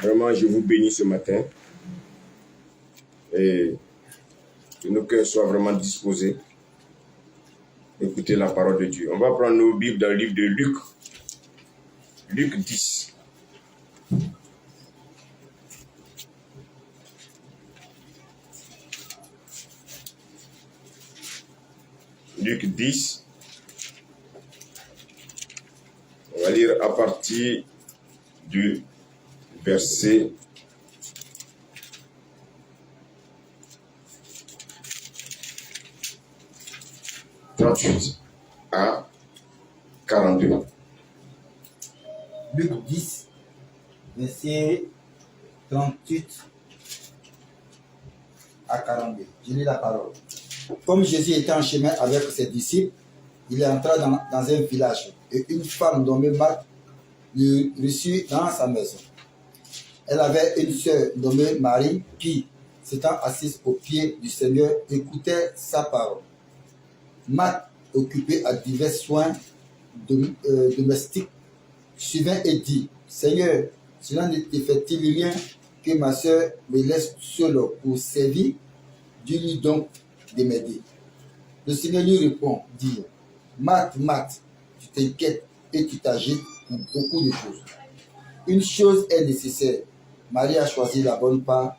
Vraiment, je vous bénis ce matin. Et que nos cœurs soient vraiment disposés. Écoutez la parole de Dieu. On va prendre nos Bibles dans le livre de Luc. Luc 10. Luc 10. On va lire à partir du verset 38 à 42. Luc 10, verset 38 à 42. Je lis la parole. Comme Jésus était en chemin avec ses disciples, il entra dans un village et une femme nommée Marthe le reçut dans sa maison. Elle avait une sœur nommée Marie qui, s'étant assise aux pieds du Seigneur, écoutait sa parole. Marthe, occupée à divers soins domestiques, suivait et dit: Seigneur, cela ne te fait-il rien que ma sœur me laisse seule pour servir? Dis-lui donc de m'aider. Le Seigneur lui répond, dit: Marthe, Marthe, tu t'inquiètes et tu t'agites pour beaucoup de choses. Une chose est nécessaire. Marie a choisi la bonne part,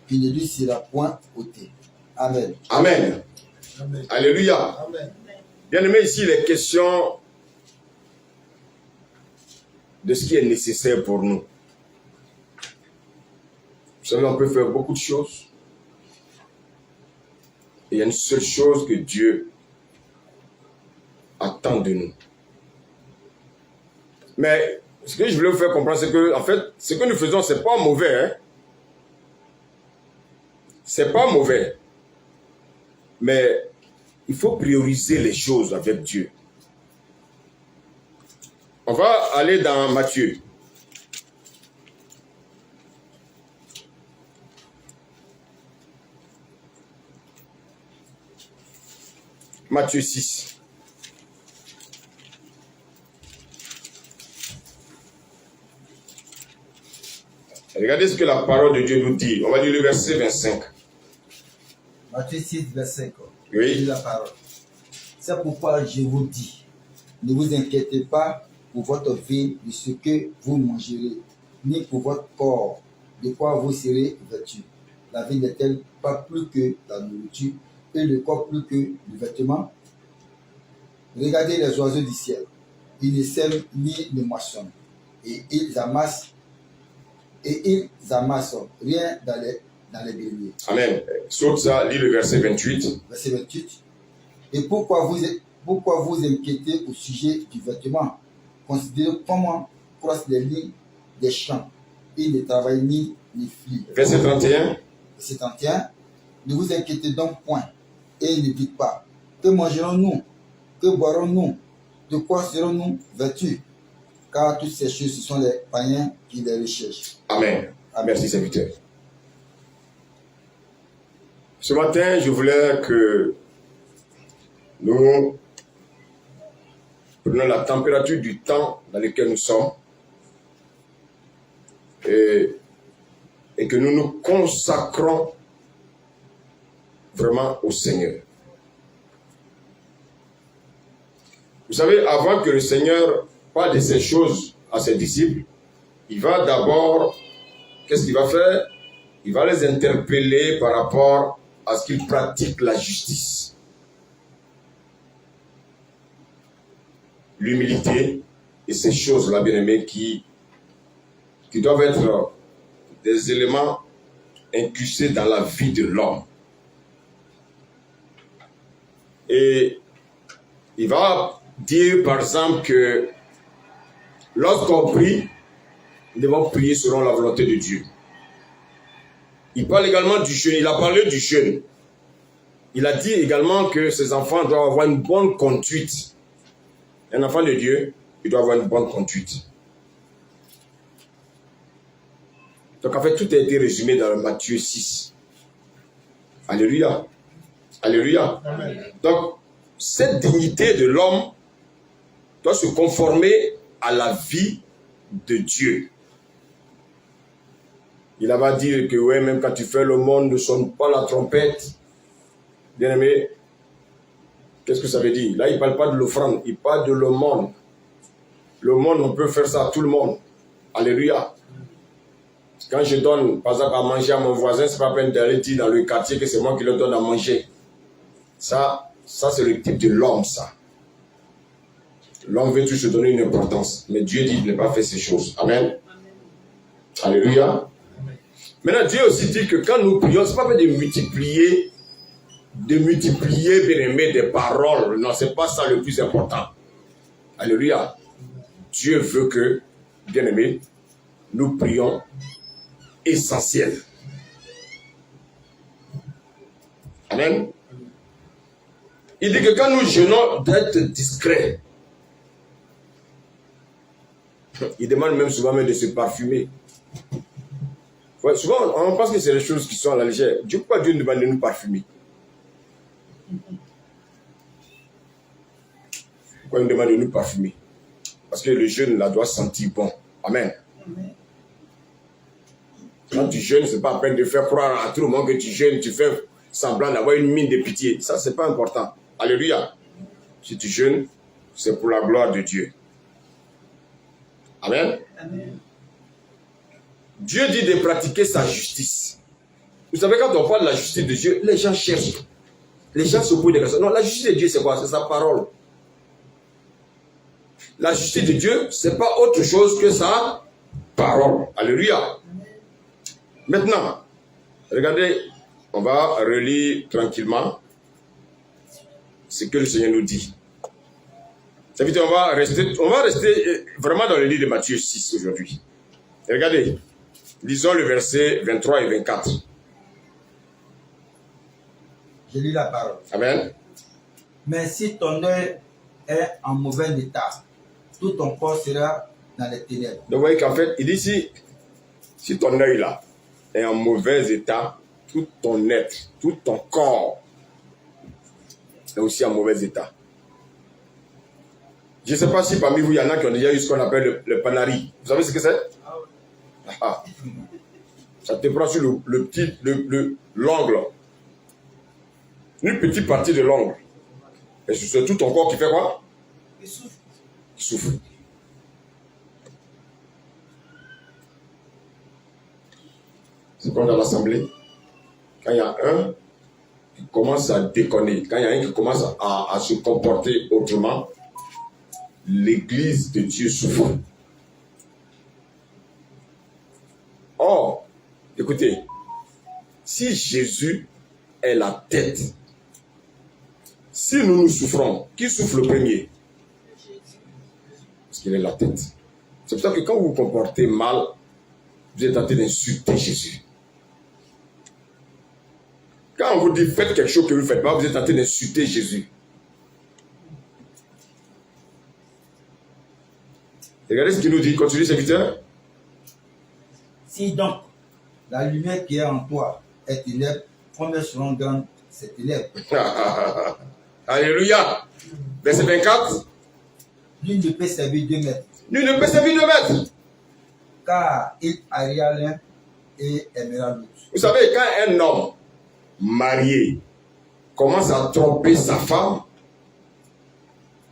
qui ne lui sera point ôtée. Amen. Amen. Amen. Alléluia. Amen. Bien aimé, ici, les questions de ce qui est nécessaire pour nous. Vous savez, on peut faire beaucoup de choses. Et il y a une seule chose que Dieu attend de nous. Mais ce que je voulais vous faire comprendre, c'est que, en fait, ce que nous faisons, c'est pas mauvais. Hein? C'est pas mauvais. Mais il faut prioriser les choses avec Dieu. On va aller dans Matthieu. Matthieu 6. Regardez ce que la parole de Dieu nous dit. On va lire le verset 25. Matthieu 6, verset 5. Oui. Je lis la parole. C'est pourquoi je vous dis, ne vous inquiétez pas pour votre vie de ce que vous mangerez, ni pour votre corps, de quoi vous serez vêtus. La vie n'est-elle pas plus que la nourriture, et le corps plus que le vêtement? Regardez les oiseaux du ciel. Ils ne sèment ni ne moissonnent, et ils amassent rien dans les greniers. Amen. Saute ça, lis le verset 28. Verset 28. Et pourquoi vous inquiétez au sujet du vêtement? Considérez comment croissent les lignes des champs. Ils ne travaillent ni ne flient. Verset 31. Verset 31. Ne vous inquiétez donc point et ne dites pas: que mangerons-nous? Que boirons-nous? De quoi serons-nous vêtus? Car toutes ces choses, ce sont les païens qui les recherchent. Amen. Merci, serviteur. Ce matin, je voulais que nous prenions la température du temps dans lequel nous sommes et que nous nous consacrons vraiment au Seigneur. Vous savez, avant que le Seigneur parle de ces choses à ses disciples, il va d'abord, qu'est-ce qu'il va faire? Il va les interpeller par rapport à ce qu'ils pratiquent la justice. L'humilité et ces choses-là, bien aimés, qui doivent être des éléments incrustés dans la vie de l'homme. Et il va dire, par exemple, que lorsqu'on prie, nous devons prier selon la volonté de Dieu. Il parle également du jeûne. Il a parlé du jeûne. Il a dit également que ses enfants doivent avoir une bonne conduite. Un enfant de Dieu, il doit avoir une bonne conduite. Donc en fait, tout a été résumé dans Matthieu 6. Alléluia. Alléluia. Amen. Donc, cette dignité de l'homme doit se conformer à la vie de Dieu. Il va dire que ouais, même quand tu fais le monde, ne sonne pas la trompette. Bien aimé, qu'est-ce que ça veut dire? Là, il ne parle pas de l'offrande, il parle de le monde. Le monde, on peut faire ça à tout le monde. Alléluia. Quand je donne, par exemple, à manger à mon voisin, ce n'est pas peine d'aller dire dans le quartier que c'est moi qui le donne à manger. Ça c'est le type de l'homme, ça. L'homme veut toujours se donner une importance. Mais Dieu dit de ne pas faire ces choses. Amen. Alléluia. Maintenant, Dieu aussi dit que quand nous prions, ce n'est pas fait de multiplier, bien aimé, des paroles. Non, ce n'est pas ça le plus important. Alléluia. Dieu veut que, bien aimé, nous prions essentiel. Amen. Il dit que quand nous jeûnons, d'être discret. Il demande même souvent même de se parfumer. Ouais, souvent, on pense que c'est des choses qui sont à la légère. Pourquoi Dieu nous demande de nous parfumer? Pourquoi il nous demande de nous parfumer? Parce que le jeûne, là, doit sentir bon. Amen. Quand tu jeûnes, ce n'est pas la peine de faire croire à tout le monde que tu jeûnes, tu fais semblant d'avoir une mine de pitié. Ça, ce n'est pas important. Alléluia. Si tu jeûnes, c'est pour la gloire de Dieu. Amen. Amen. Dieu dit de pratiquer sa justice. Vous savez, quand on parle de la justice de Dieu, les gens cherchent. Les gens se posent des questions. Non, la justice de Dieu, c'est quoi? C'est sa parole. La justice de Dieu, ce n'est pas autre chose que sa parole. Alléluia. Maintenant, regardez, on va relire tranquillement ce que le Seigneur nous dit. Ça veut dire on va rester vraiment dans le livre de Matthieu 6 aujourd'hui. Regardez, lisons le verset 23 et 24. Je lis la parole. Amen. Mais si ton œil est en mauvais état, tout ton corps sera dans les ténèbres. Donc vous voyez qu'en fait, il dit si ton œil là est en mauvais état, tout ton être, tout ton corps est aussi en mauvais état. Je ne sais pas si parmi vous, il y en a qui ont déjà eu ce qu'on appelle le panari. Vous savez ce que c'est? Ah. Ça te prend sur l'ongle. Une petite partie de l'ongle. Et c'est tout ton corps qui fait quoi? Il souffre. Il souffre. C'est comme dans l'assemblée. Quand il y a un qui commence à déconner, quand il y a un qui commence à se comporter autrement, l'église de Dieu souffre. Or, écoutez, si Jésus est la tête, si nous souffrons, qui souffre le premier? Parce qu'il est la tête. C'est pour ça que quand vous vous comportez mal, vous êtes en train d'insulter Jésus. Quand on vous dit faites quelque chose que vous ne faites pas, vous êtes en train d'insulter Jésus. Regardez ce qu'il nous dit. Continue, serviteur. Si donc la lumière qui est en toi est ténèbre, combien seront grandes ces ténèbres? Alléluia. Verset 24. L'une ne peut servir 2 maîtres. L'une ne peut servir 2 maîtres. Car il haïra l'un et aimera l'autre. Vous savez, quand un homme marié commence à tromper sa femme,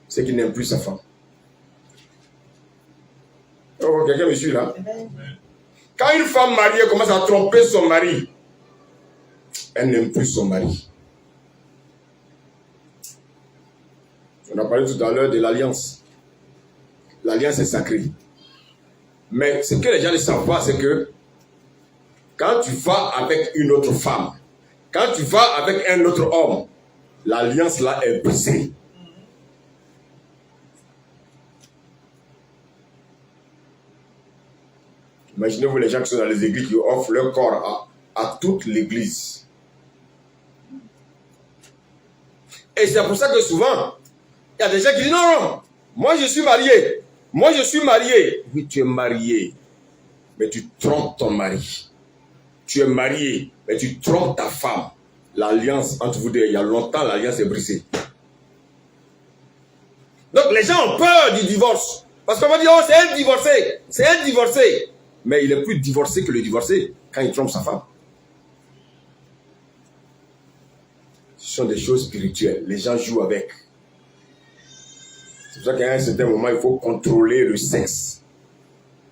c'est qu'il n'aime plus sa femme. Oh, quelqu'un me suit là? Quand une femme mariée commence à tromper son mari, elle n'aime plus son mari. On a parlé tout à l'heure de l'alliance. L'alliance est sacrée. Mais ce que les gens ne savent pas, c'est que quand tu vas avec une autre femme, quand tu vas avec un autre homme, l'alliance là est brisée. Imaginez-vous les gens qui sont dans les églises qui offrent leur corps à toute l'église. Et c'est pour ça que souvent, il y a des gens qui disent non, moi je suis marié. Moi je suis marié. Oui, tu es marié, mais tu trompes ton mari. Tu es marié, mais tu trompes ta femme. L'alliance entre vous deux, il y a longtemps, l'alliance est brisée. Donc les gens ont peur du divorce. Parce qu'on va dire, oh, c'est un divorcé. C'est un divorcé. Mais il est plus divorcé que le divorcé quand il trompe sa femme. Ce sont des choses spirituelles. Les gens jouent avec. C'est pour ça qu'à un certain moment, il faut contrôler le sexe.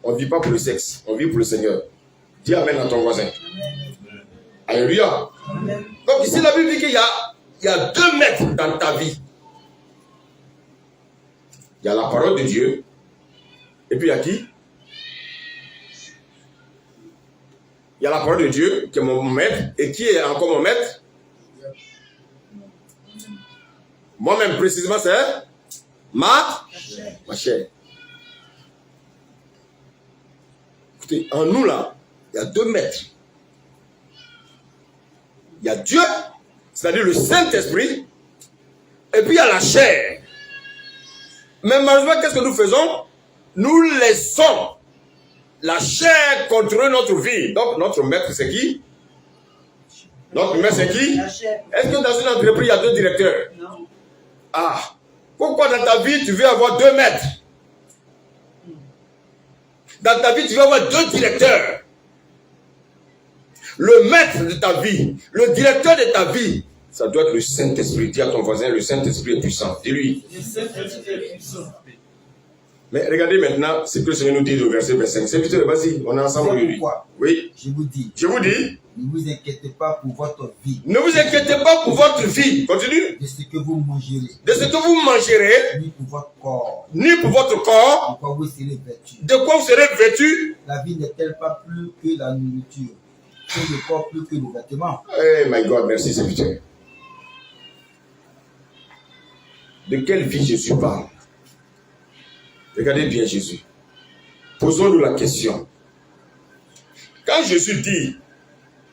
On ne vit pas pour le sexe, on vit pour le Seigneur. Dis Amen à ton voisin. Amen. Alléluia. Amen. Donc ici, la Bible dit qu'il y a 2 maîtres dans ta vie. Il y a la parole de Dieu. Et puis il y a qui? Il y a la parole de Dieu qui est mon maître. Et qui est encore mon maître? Moi-même précisément, c'est ma chair. Écoutez, en nous là, il y a 2 maîtres. Il y a Dieu, c'est-à-dire le Saint-Esprit, et puis il y a la chair. Mais malheureusement, qu'est-ce que nous faisons? Nous laissons la chair contrôler notre vie. Donc notre maître c'est qui? Notre maître c'est qui? Est-ce que dans une entreprise il y a 2 directeurs? Non. Ah, pourquoi dans ta vie tu veux avoir 2 maîtres? Dans ta vie tu veux avoir 2 directeurs. Le maître de ta vie, le directeur de ta vie, ça doit être le Saint-Esprit. Dis à ton voisin, le Saint-Esprit est puissant. Dis-lui. Le Saint-Esprit est puissant. Mais regardez maintenant ce que le Seigneur nous dit au verset 25. C'est vas-y, on est ensemble aujourd'hui. Oui. Je vous dis. Ne vous inquiétez pas pour votre vie. Ne vous inquiétez pas pour votre vie. Continue. De ce que vous mangerez. De ce que vous mangerez. Ni pour votre corps. Ni pour votre corps. De quoi vous serez vêtu. De quoi vous serez vêtu. La vie n'est-elle pas plus que la nourriture? Que le corps plus que le vêtement? Eh my God, merci Seigneur. De quelle vie Jésus parle? Regardez bien Jésus. Posons-nous la question. Quand Jésus dit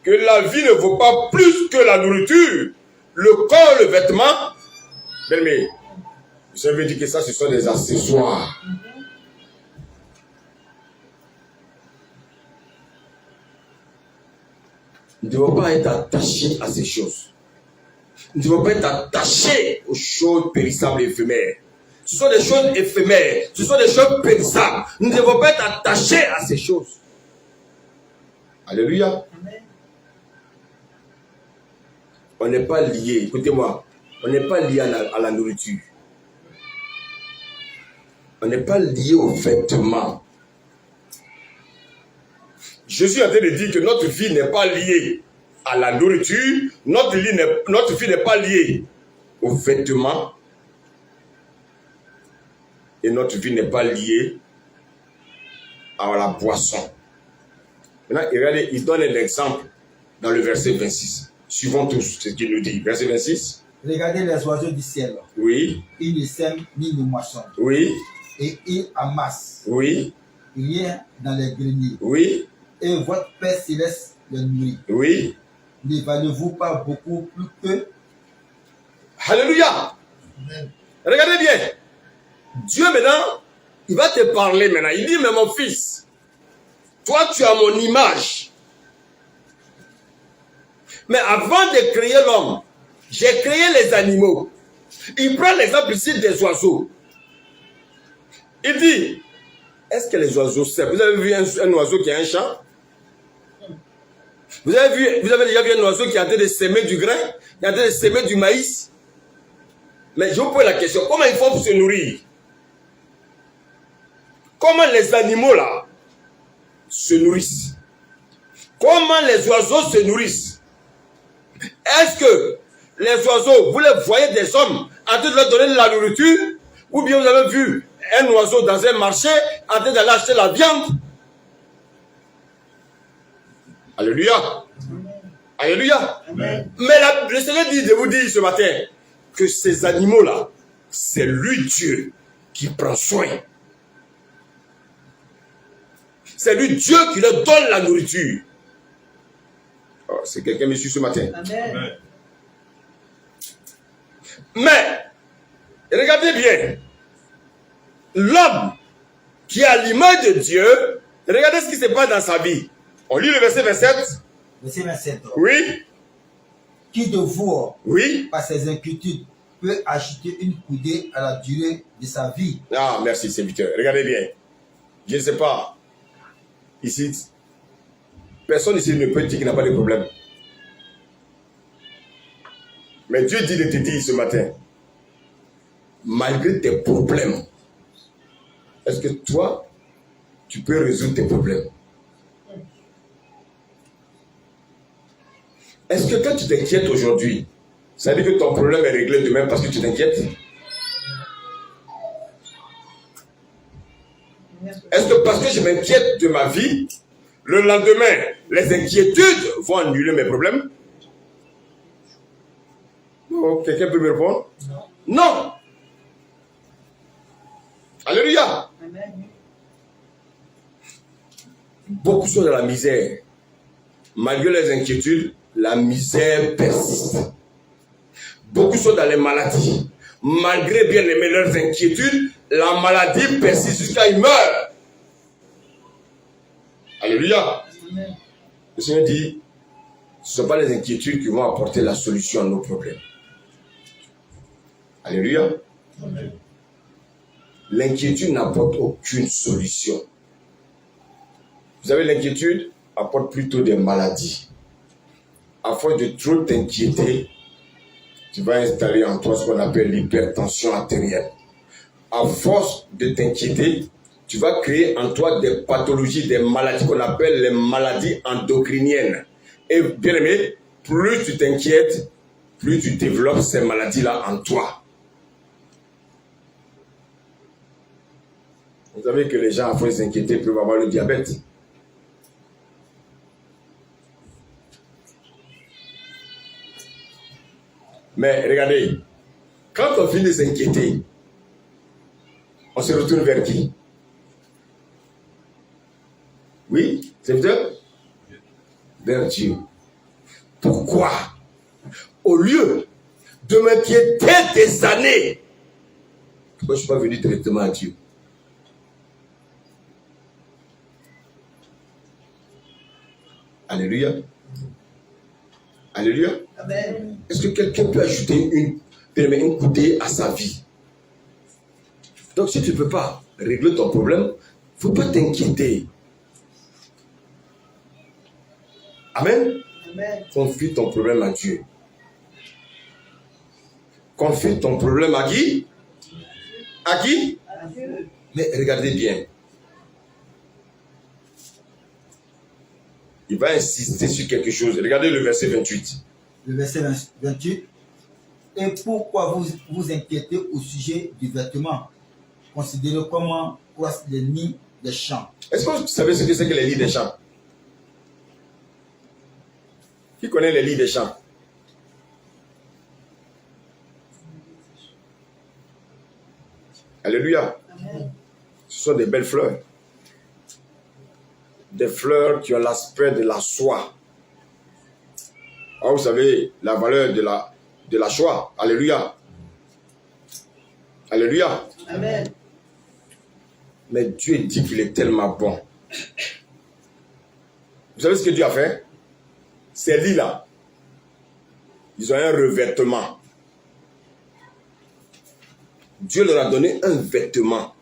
que la vie ne vaut pas plus que la nourriture, le corps, le vêtement, bien-aimé, ça veut dire que ça, ce sont des accessoires. Nous ne devons pas être attachés à ces choses. Nous ne devons pas être attachés aux choses périssables et éphémères. Ce sont des choses éphémères. Ce sont des choses périssables. Nous ne devons pas être attachés à ces choses. Alléluia. Amen. On n'est pas lié, écoutez-moi, on n'est pas lié à la nourriture. On n'est pas lié aux vêtements. Jésus a en train de dire que notre vie n'est pas liée à la nourriture, notre vie n'est pas liée aux vêtements, et notre vie n'est pas liée à la boisson. Maintenant, regardez, il donne un exemple dans le verset 26. Suivons tous ce qu'il nous dit. Verset 26. Regardez les oiseaux du ciel. Oui. Ils ne sèment ni ne moissonnent. Oui. Et ils amassent. Oui. Rien dans les greniers. Oui. Et votre Père céleste les nourrit. Oui. Ne valez-vous pas beaucoup plus que... Alléluia. Amen. Regardez bien. Dieu maintenant, il va te parler maintenant. Il dit, mais mon fils, toi tu as mon image. Mais avant de créer l'homme, j'ai créé les animaux. Il prend l'exemple ici des oiseaux. Il dit, est-ce que les oiseaux sèment? Vous avez vu un oiseau qui a un champ? Vous avez déjà vu un oiseau qui est en train de s'aimer du grain? Qui est en train de s'aimer du maïs? Mais je vous pose la question, comment ils font pour se nourrir? Comment les animaux là se nourrissent? Comment les oiseaux se nourrissent? Est-ce que les oiseaux, vous les voyez des hommes en train de leur donner de la nourriture? Ou bien vous avez vu un oiseau dans un marché en train d'aller acheter la viande? Alléluia. Alléluia. Amen. Mais le Seigneur dit de vous dire ce matin que ces animaux-là, c'est lui Dieu qui prend soin. C'est lui Dieu qui leur donne la nourriture. Oh, c'est quelqu'un me suit ce matin. Amen. Mais, regardez bien, l'homme qui est à l'image de Dieu, regardez ce qui se passe dans sa vie. On lit le verset 27. Verset 27. Oui. Qui de vous, oui, par ses inquiétudes, peut ajouter une coudée à la durée de sa vie? Ah, merci, serviteur. Regardez bien. Je ne sais pas. ici, personne ici ne peut dire qu'il n'a pas de problème. Mais Dieu dit de te dire ce matin, malgré tes problèmes, est-ce que toi, tu peux résoudre tes problèmes? Est-ce que quand tu t'inquiètes aujourd'hui, ça veut dire que ton problème est réglé demain parce que tu t'inquiètes? Est-ce que parce que je m'inquiète de ma vie, le lendemain, les inquiétudes vont annuler mes problèmes? Oh, quelqu'un peut me répondre? Non. Alléluia. Amen. Beaucoup sont dans la misère. Malgré les inquiétudes, la misère persiste. Beaucoup sont dans les maladies. Malgré bien aimer leurs inquiétudes, la maladie persiste jusqu'à ils meurent. Alléluia. Amen. Le Seigneur dit, ce ne sont pas les inquiétudes qui vont apporter la solution à nos problèmes. Alléluia. Amen. L'inquiétude n'apporte aucune solution. Vous savez, l'inquiétude apporte plutôt des maladies. À force de trop t'inquiéter, tu vas installer en toi ce qu'on appelle l'hypertension artérielle. À force de t'inquiéter, tu vas créer en toi des pathologies, des maladies qu'on appelle les maladies endocriniennes. Et bien aimé, plus tu t'inquiètes, plus tu développes ces maladies-là en toi. Vous savez que les gens, à force de s'inquiéter, peuvent avoir le diabète. Mais regardez, quand on finit de s'inquiéter, on se retourne vers qui? Oui, c'est vrai? Vers Dieu. Pourquoi? Au lieu de m'inquiéter des années, pourquoi je ne suis pas venu directement à Dieu? Alléluia. Alléluia. Amen. Est-ce que quelqu'un peut ajouter une coudée à sa vie? Donc si tu ne peux pas régler ton problème, il ne faut pas t'inquiéter. Amen. Amen. Confie ton problème à Dieu. Confie ton problème à qui? À qui? Adieu. Mais regardez bien. Il va insister sur quelque chose. Regardez le verset 28. Le verset 28. Et pourquoi vous inquiétez au sujet du vêtement? Considérez comment croissent les nids des champs. Est-ce que vous savez ce que c'est que les lits des champs? Qui connaît les lits des champs? Alléluia. Amen. Ce sont des belles fleurs. Des fleurs qui ont l'aspect de la soie. Ah, vous savez la valeur de la soie. Alléluia. Alléluia. Amen. Mais Dieu dit qu'il est tellement bon. Vous savez ce que Dieu a fait? Ces lits-là, ils ont un revêtement. Dieu leur a donné un vêtement.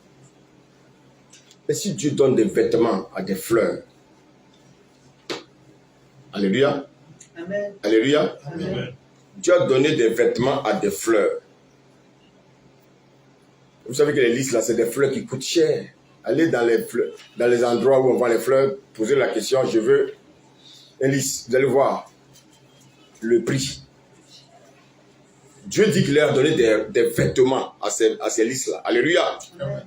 Et si Dieu donne des vêtements à des fleurs, alléluia, Amen. alléluia, Amen. Dieu a donné des vêtements à des fleurs. Vous savez que les lys là, c'est des fleurs qui coûtent cher. Allez dans les endroits où on vend les fleurs, posez la question, je veux un lys. Vous allez voir le prix. Dieu dit qu'il leur a donné des vêtements à ces lys là. Alléluia. Amen.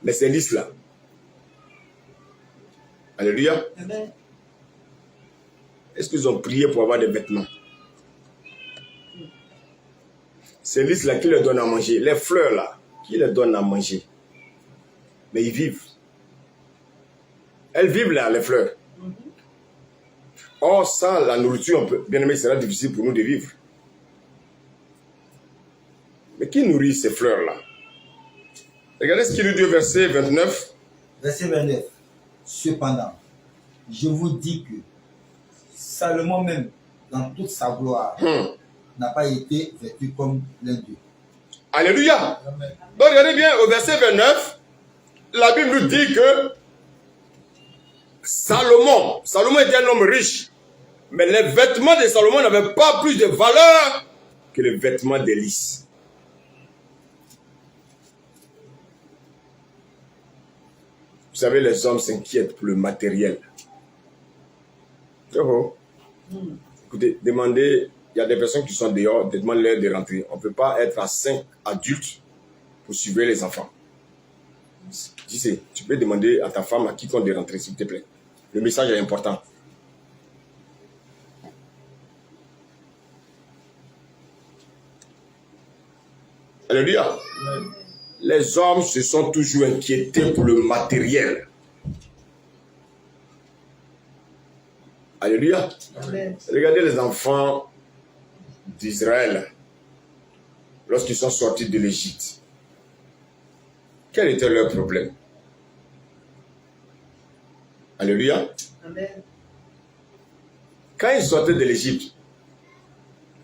Mais ces lys là, alléluia, Amen. est-ce qu'ils ont prié pour avoir des vêtements? Ces lys là, qui leur donnent à manger? Les fleurs là, qui leur donnent à manger? Mais ils vivent. Elles vivent là, les fleurs. Or, sans la nourriture, bien aimé, sera difficile pour nous de vivre. Mais qui nourrit ces fleurs-là? Regardez ce qu'il nous dit au verset 29. Verset 29. Cependant, je vous dis que Salomon même, dans toute sa gloire, n'a pas été vêtu comme l'un d'eux. Alléluia. Donc regardez bien au verset 29. la Bible nous dit que Salomon était un homme riche, mais les vêtements de Salomon n'avaient pas plus de valeur que les vêtements d'Élie. Vous savez, les hommes s'inquiètent pour le matériel. Écoutez, demandez, il y a des personnes qui sont dehors, demandez-leur de rentrer. On ne peut pas être à 5 adultes pour suivre les enfants. Tu peux demander à ta femme, à quiconque de rentrer, s'il te plaît. Le message est important. Alléluia. Les hommes se sont toujours inquiétés pour le matériel. Alléluia. Amen. Regardez les enfants d'Israël lorsqu'ils sont sortis de l'Égypte. Quel était leur problème? Alléluia. Amen. Quand ils sortaient de l'Égypte,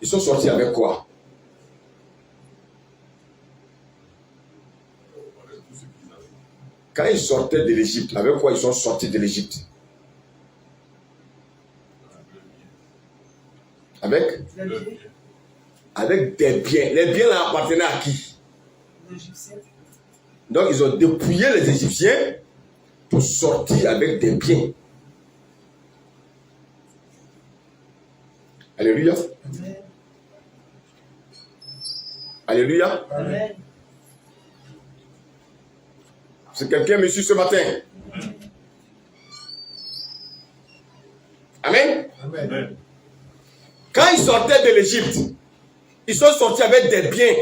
ils sont sortis avec quoi? Quand ils sortaient de l'Égypte, avec quoi ils sont sortis de l'Égypte? Avec des biens. Les biens là appartenaient à qui? Donc ils ont dépouillé les Égyptiens pour sortir avec des biens. Alléluia. Amen. Alléluia. Amen. C'est quelqu'un me suit ce matin. Amen. Amen. Quand ils sortaient de l'Égypte, ils sont sortis avec des biens.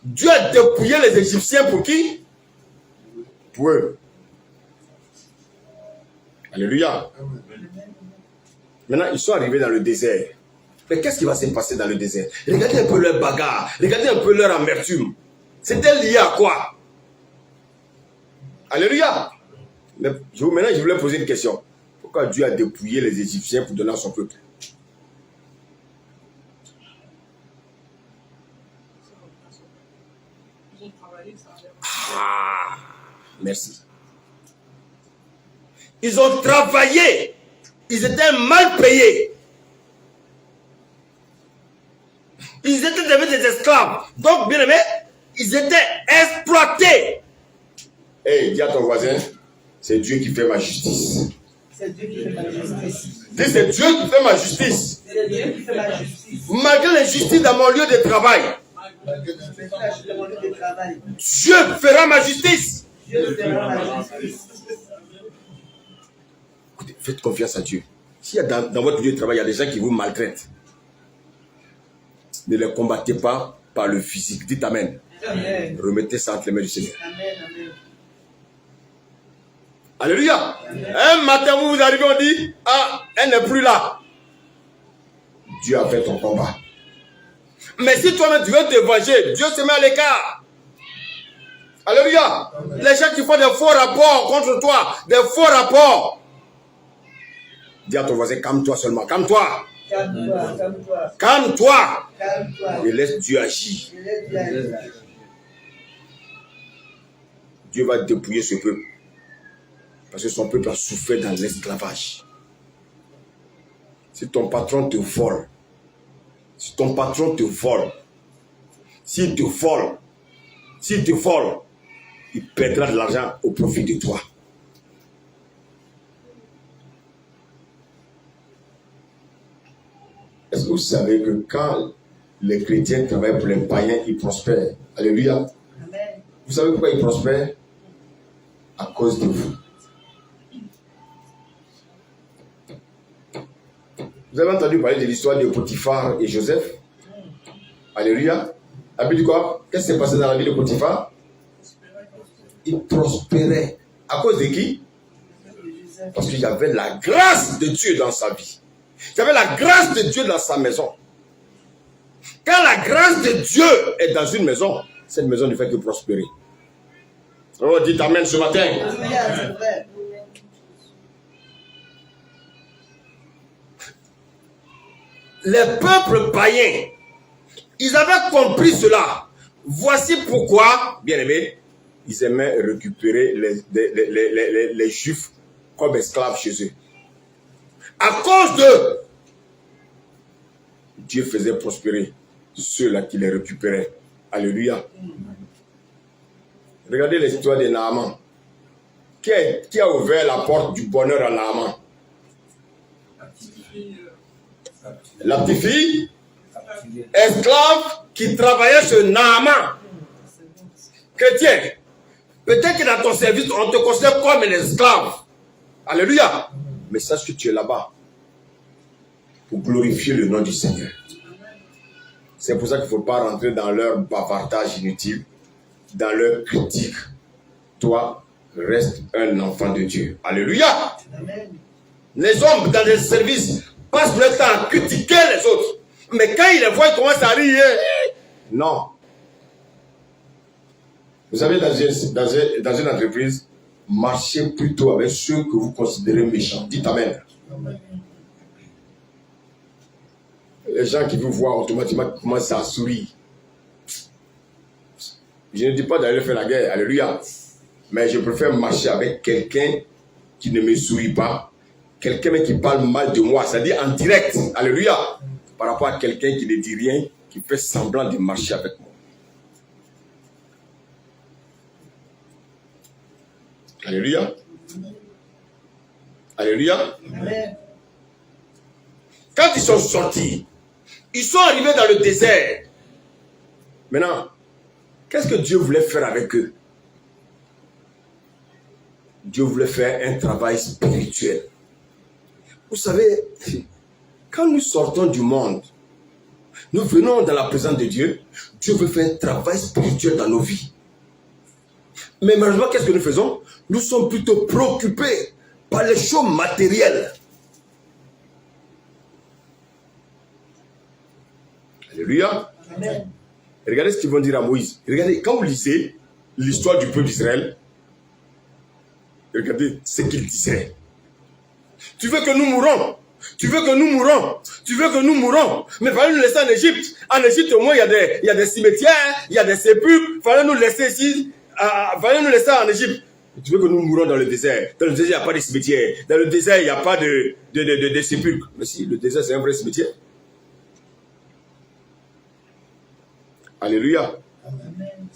Dieu a dépouillé les Égyptiens pour qui? Pour eux. Alléluia. Maintenant, ils sont arrivés dans le désert. Mais qu'est-ce qui va se passer dans le désert? Regardez un peu leur bagarre. Regardez un peu leur amertume. C'était lié à quoi? Alléluia. Mais maintenant, je voulais poser une question. Pourquoi Dieu a dépouillé les Égyptiens pour donner à son peuple? Ah, merci. Ils ont travaillé. Ils étaient mal payés. Ils étaient devenus des esclaves. Donc, bien aimé, ils étaient exploités. Hey, dis à ton voisin, c'est Dieu qui fait ma justice. C'est Dieu qui fait ma justice. Dis, c'est Dieu qui fait ma justice. C'est Dieu qui fait ma justice. Malgré l'injustice dans mon lieu de travail, Dieu fera ma justice. Dieu fera ma justice. Écoutez, faites confiance à Dieu. S'il y a dans votre lieu de travail, il y a des gens qui vous maltraitent, ne les combattez pas par le physique. Dites Amen. Amen. Remettez ça entre les mains du Seigneur. Amen. Amen. Alléluia. Un matin, vous arrivez, on dit, ah, elle n'est plus là. Dieu a fait ton combat. Mais si toi-même tu veux te venger, Dieu se met à l'écart. Alléluia. Les gens qui font des faux rapports contre toi, des faux rapports. Dis à ton voisin, calme-toi seulement, calme-toi. Calme-toi, calme-toi. Calme-toi. Calme-toi. Et laisse Dieu agir. Dieu va dépouiller ce peuple. Parce que son peuple a souffert dans l'esclavage. Si ton patron te vole, s'il te vole, il perdra de l'argent au profit de toi. Est-ce que vous savez que quand les chrétiens travaillent pour les païens, ils prospèrent? Alléluia. Amen. Vous savez pourquoi ils prospèrent? À cause de vous. Vous avez entendu parler de l'histoire de Potiphar et Joseph? Alléluia. La Bible dit quoi? Qu'est-ce qui s'est passé dans la vie de Potiphar? Il prospérait. À cause de qui? Parce qu'il y avait la grâce de Dieu dans sa vie. Il y avait la grâce de Dieu dans sa maison. Quand la grâce de Dieu est dans une maison, cette maison ne fait que prospérer. Oh, dites Amen ce matin. Amen. Les peuples païens, ils avaient compris cela. Voici pourquoi, bien-aimés, ils aimaient récupérer les Juifs comme esclaves chez eux. À cause de Dieu faisait prospérer ceux-là qui les récupéraient. Alléluia. Regardez l'histoire de Naaman. Qui a ouvert la porte du bonheur à Naaman? La petite fille esclave qui travaillait chez Naaman. Chrétien, peut-être que dans ton service, on te considère comme un esclave. Alléluia. Mais sache que tu es là-bas pour glorifier le nom du Seigneur. C'est pour ça qu'il ne faut pas rentrer dans leur bavardage inutile, dans leur critique. Toi, reste un enfant de Dieu. Alléluia. Amen. Les hommes dans les services passent leur temps à critiquer les autres. Mais quand ils les voient, ils commencent à rire. Non. Vous savez, dans une entreprise, marchez plutôt avec ceux que vous considérez méchants. Dites Amen. Amen. Les gens qui vous voient automatiquement commencent à sourire. Je ne dis pas d'aller faire la guerre, alléluia. Mais je préfère marcher avec quelqu'un qui ne me sourit pas, quelqu'un qui parle mal de moi, c'est-à-dire en direct, alléluia, par rapport à quelqu'un qui ne dit rien, qui fait semblant de marcher avec moi. Alléluia. Alléluia. Amen. Quand ils sont sortis, ils sont arrivés dans le désert. Maintenant, qu'est-ce que Dieu voulait faire avec eux? Dieu voulait faire un travail spirituel. Vous savez, quand nous sortons du monde, nous venons dans la présence de Dieu, Dieu veut faire un travail spirituel dans nos vies. Mais malheureusement, qu'est-ce que nous faisons? Nous sommes plutôt préoccupés par les choses matérielles. Alléluia. Amen. Regardez ce qu'ils vont dire à Moïse. Regardez, quand vous lisez l'histoire du peuple d'Israël, regardez ce qu'il disait. Tu veux que nous mourons? Tu veux que nous mourons? Tu veux que nous mourons? Mais fallait nous laisser en Égypte. En Égypte, au moins, il y a des cimetières, il y a des sépulcres. Fallait nous laisser ici. Fallait nous laisser en Égypte. Tu veux que nous mourons dans le désert? Dans le désert, il n'y a pas de cimetière. Dans le désert, il n'y a pas de sépulcres. Mais si, le désert, c'est un vrai cimetière. Alléluia. Amen.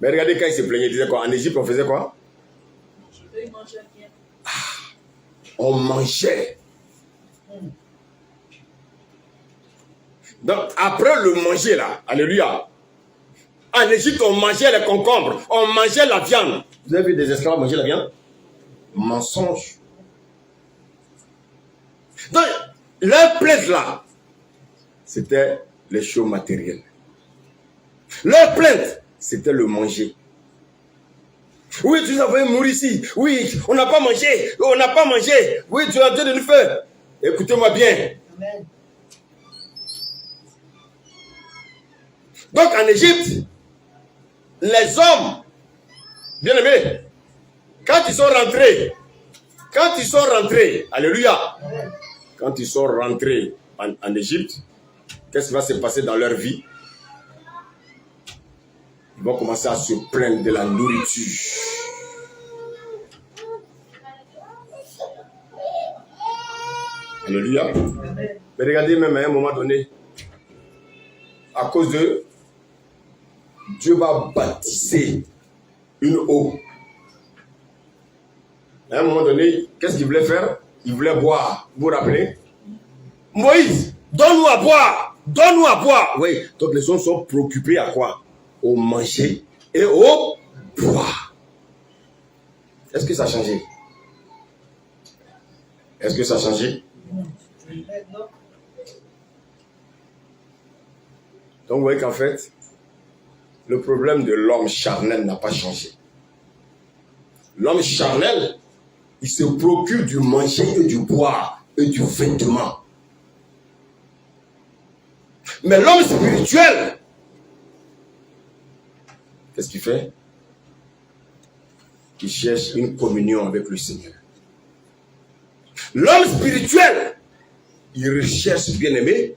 Mais regardez quand il se plaignait, il disait quoi? En Égypte, on faisait quoi? On mangeait. Donc, après le manger là, alléluia. En Égypte, on mangeait les concombres, on mangeait la viande. Vous avez vu des esclaves manger la viande? Mensonge. Donc, leur plainte là, c'était les choses matérielles. Leur plainte, c'était le manger. Oui, tu avais mourir ici. Oui, on n'a pas mangé. On n'a pas mangé. Oui, tu as en train de nous faire. Écoutez-moi bien. Amen. Donc en Égypte, les hommes, bien aimés, quand ils sont rentrés, alléluia, amen. Quand ils sont rentrés en Égypte, qu'est-ce qui va se passer dans leur vie? Ils vont commencer à se plaindre de la nourriture. Alléluia. Amen. Mais regardez même à un moment donné, à cause de Dieu va baptiser une eau. À un moment donné, qu'est-ce qu'il voulait faire? Il voulait boire. Vous vous rappelez? Moïse, donne-nous à boire. Donne-nous à boire. Oui, donc les hommes sont préoccupés à quoi? Au manger et au boire. Est-ce que ça a changé? Est-ce que ça a changé? Donc vous voyez qu'en fait, le problème de l'homme charnel n'a pas changé. L'homme charnel, il se préoccupe du manger et du boire et du vêtement. Mais l'homme spirituel, qu'est-ce qu'il fait? Il cherche une communion avec le Seigneur. L'homme spirituel, il recherche, bien aimé,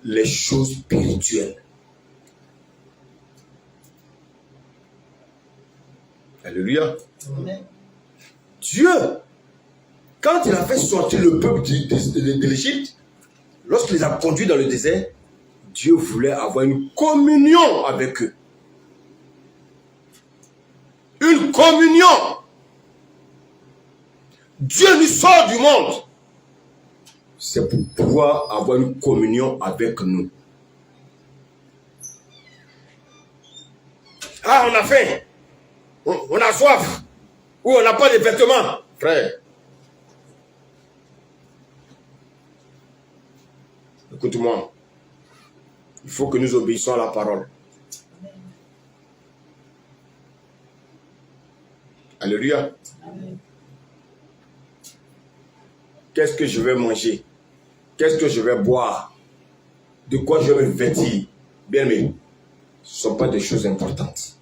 les choses spirituelles. Alléluia. Amen. Dieu, quand il a fait sortir le peuple de l'Égypte, lorsqu'il les a conduits dans le désert, Dieu voulait avoir une communion avec eux. Une communion. Dieu nous sort du monde. C'est pour pouvoir avoir une communion avec nous. Ah, on a faim. On a soif. Ou on n'a pas de vêtements. Frère. Écoute-moi. Il faut que nous obéissions à la parole. Alléluia. Qu'est-ce que je vais manger? Qu'est-ce que je vais boire? De quoi je vais me vêtir? Bien aimé, ce ne sont pas des choses importantes.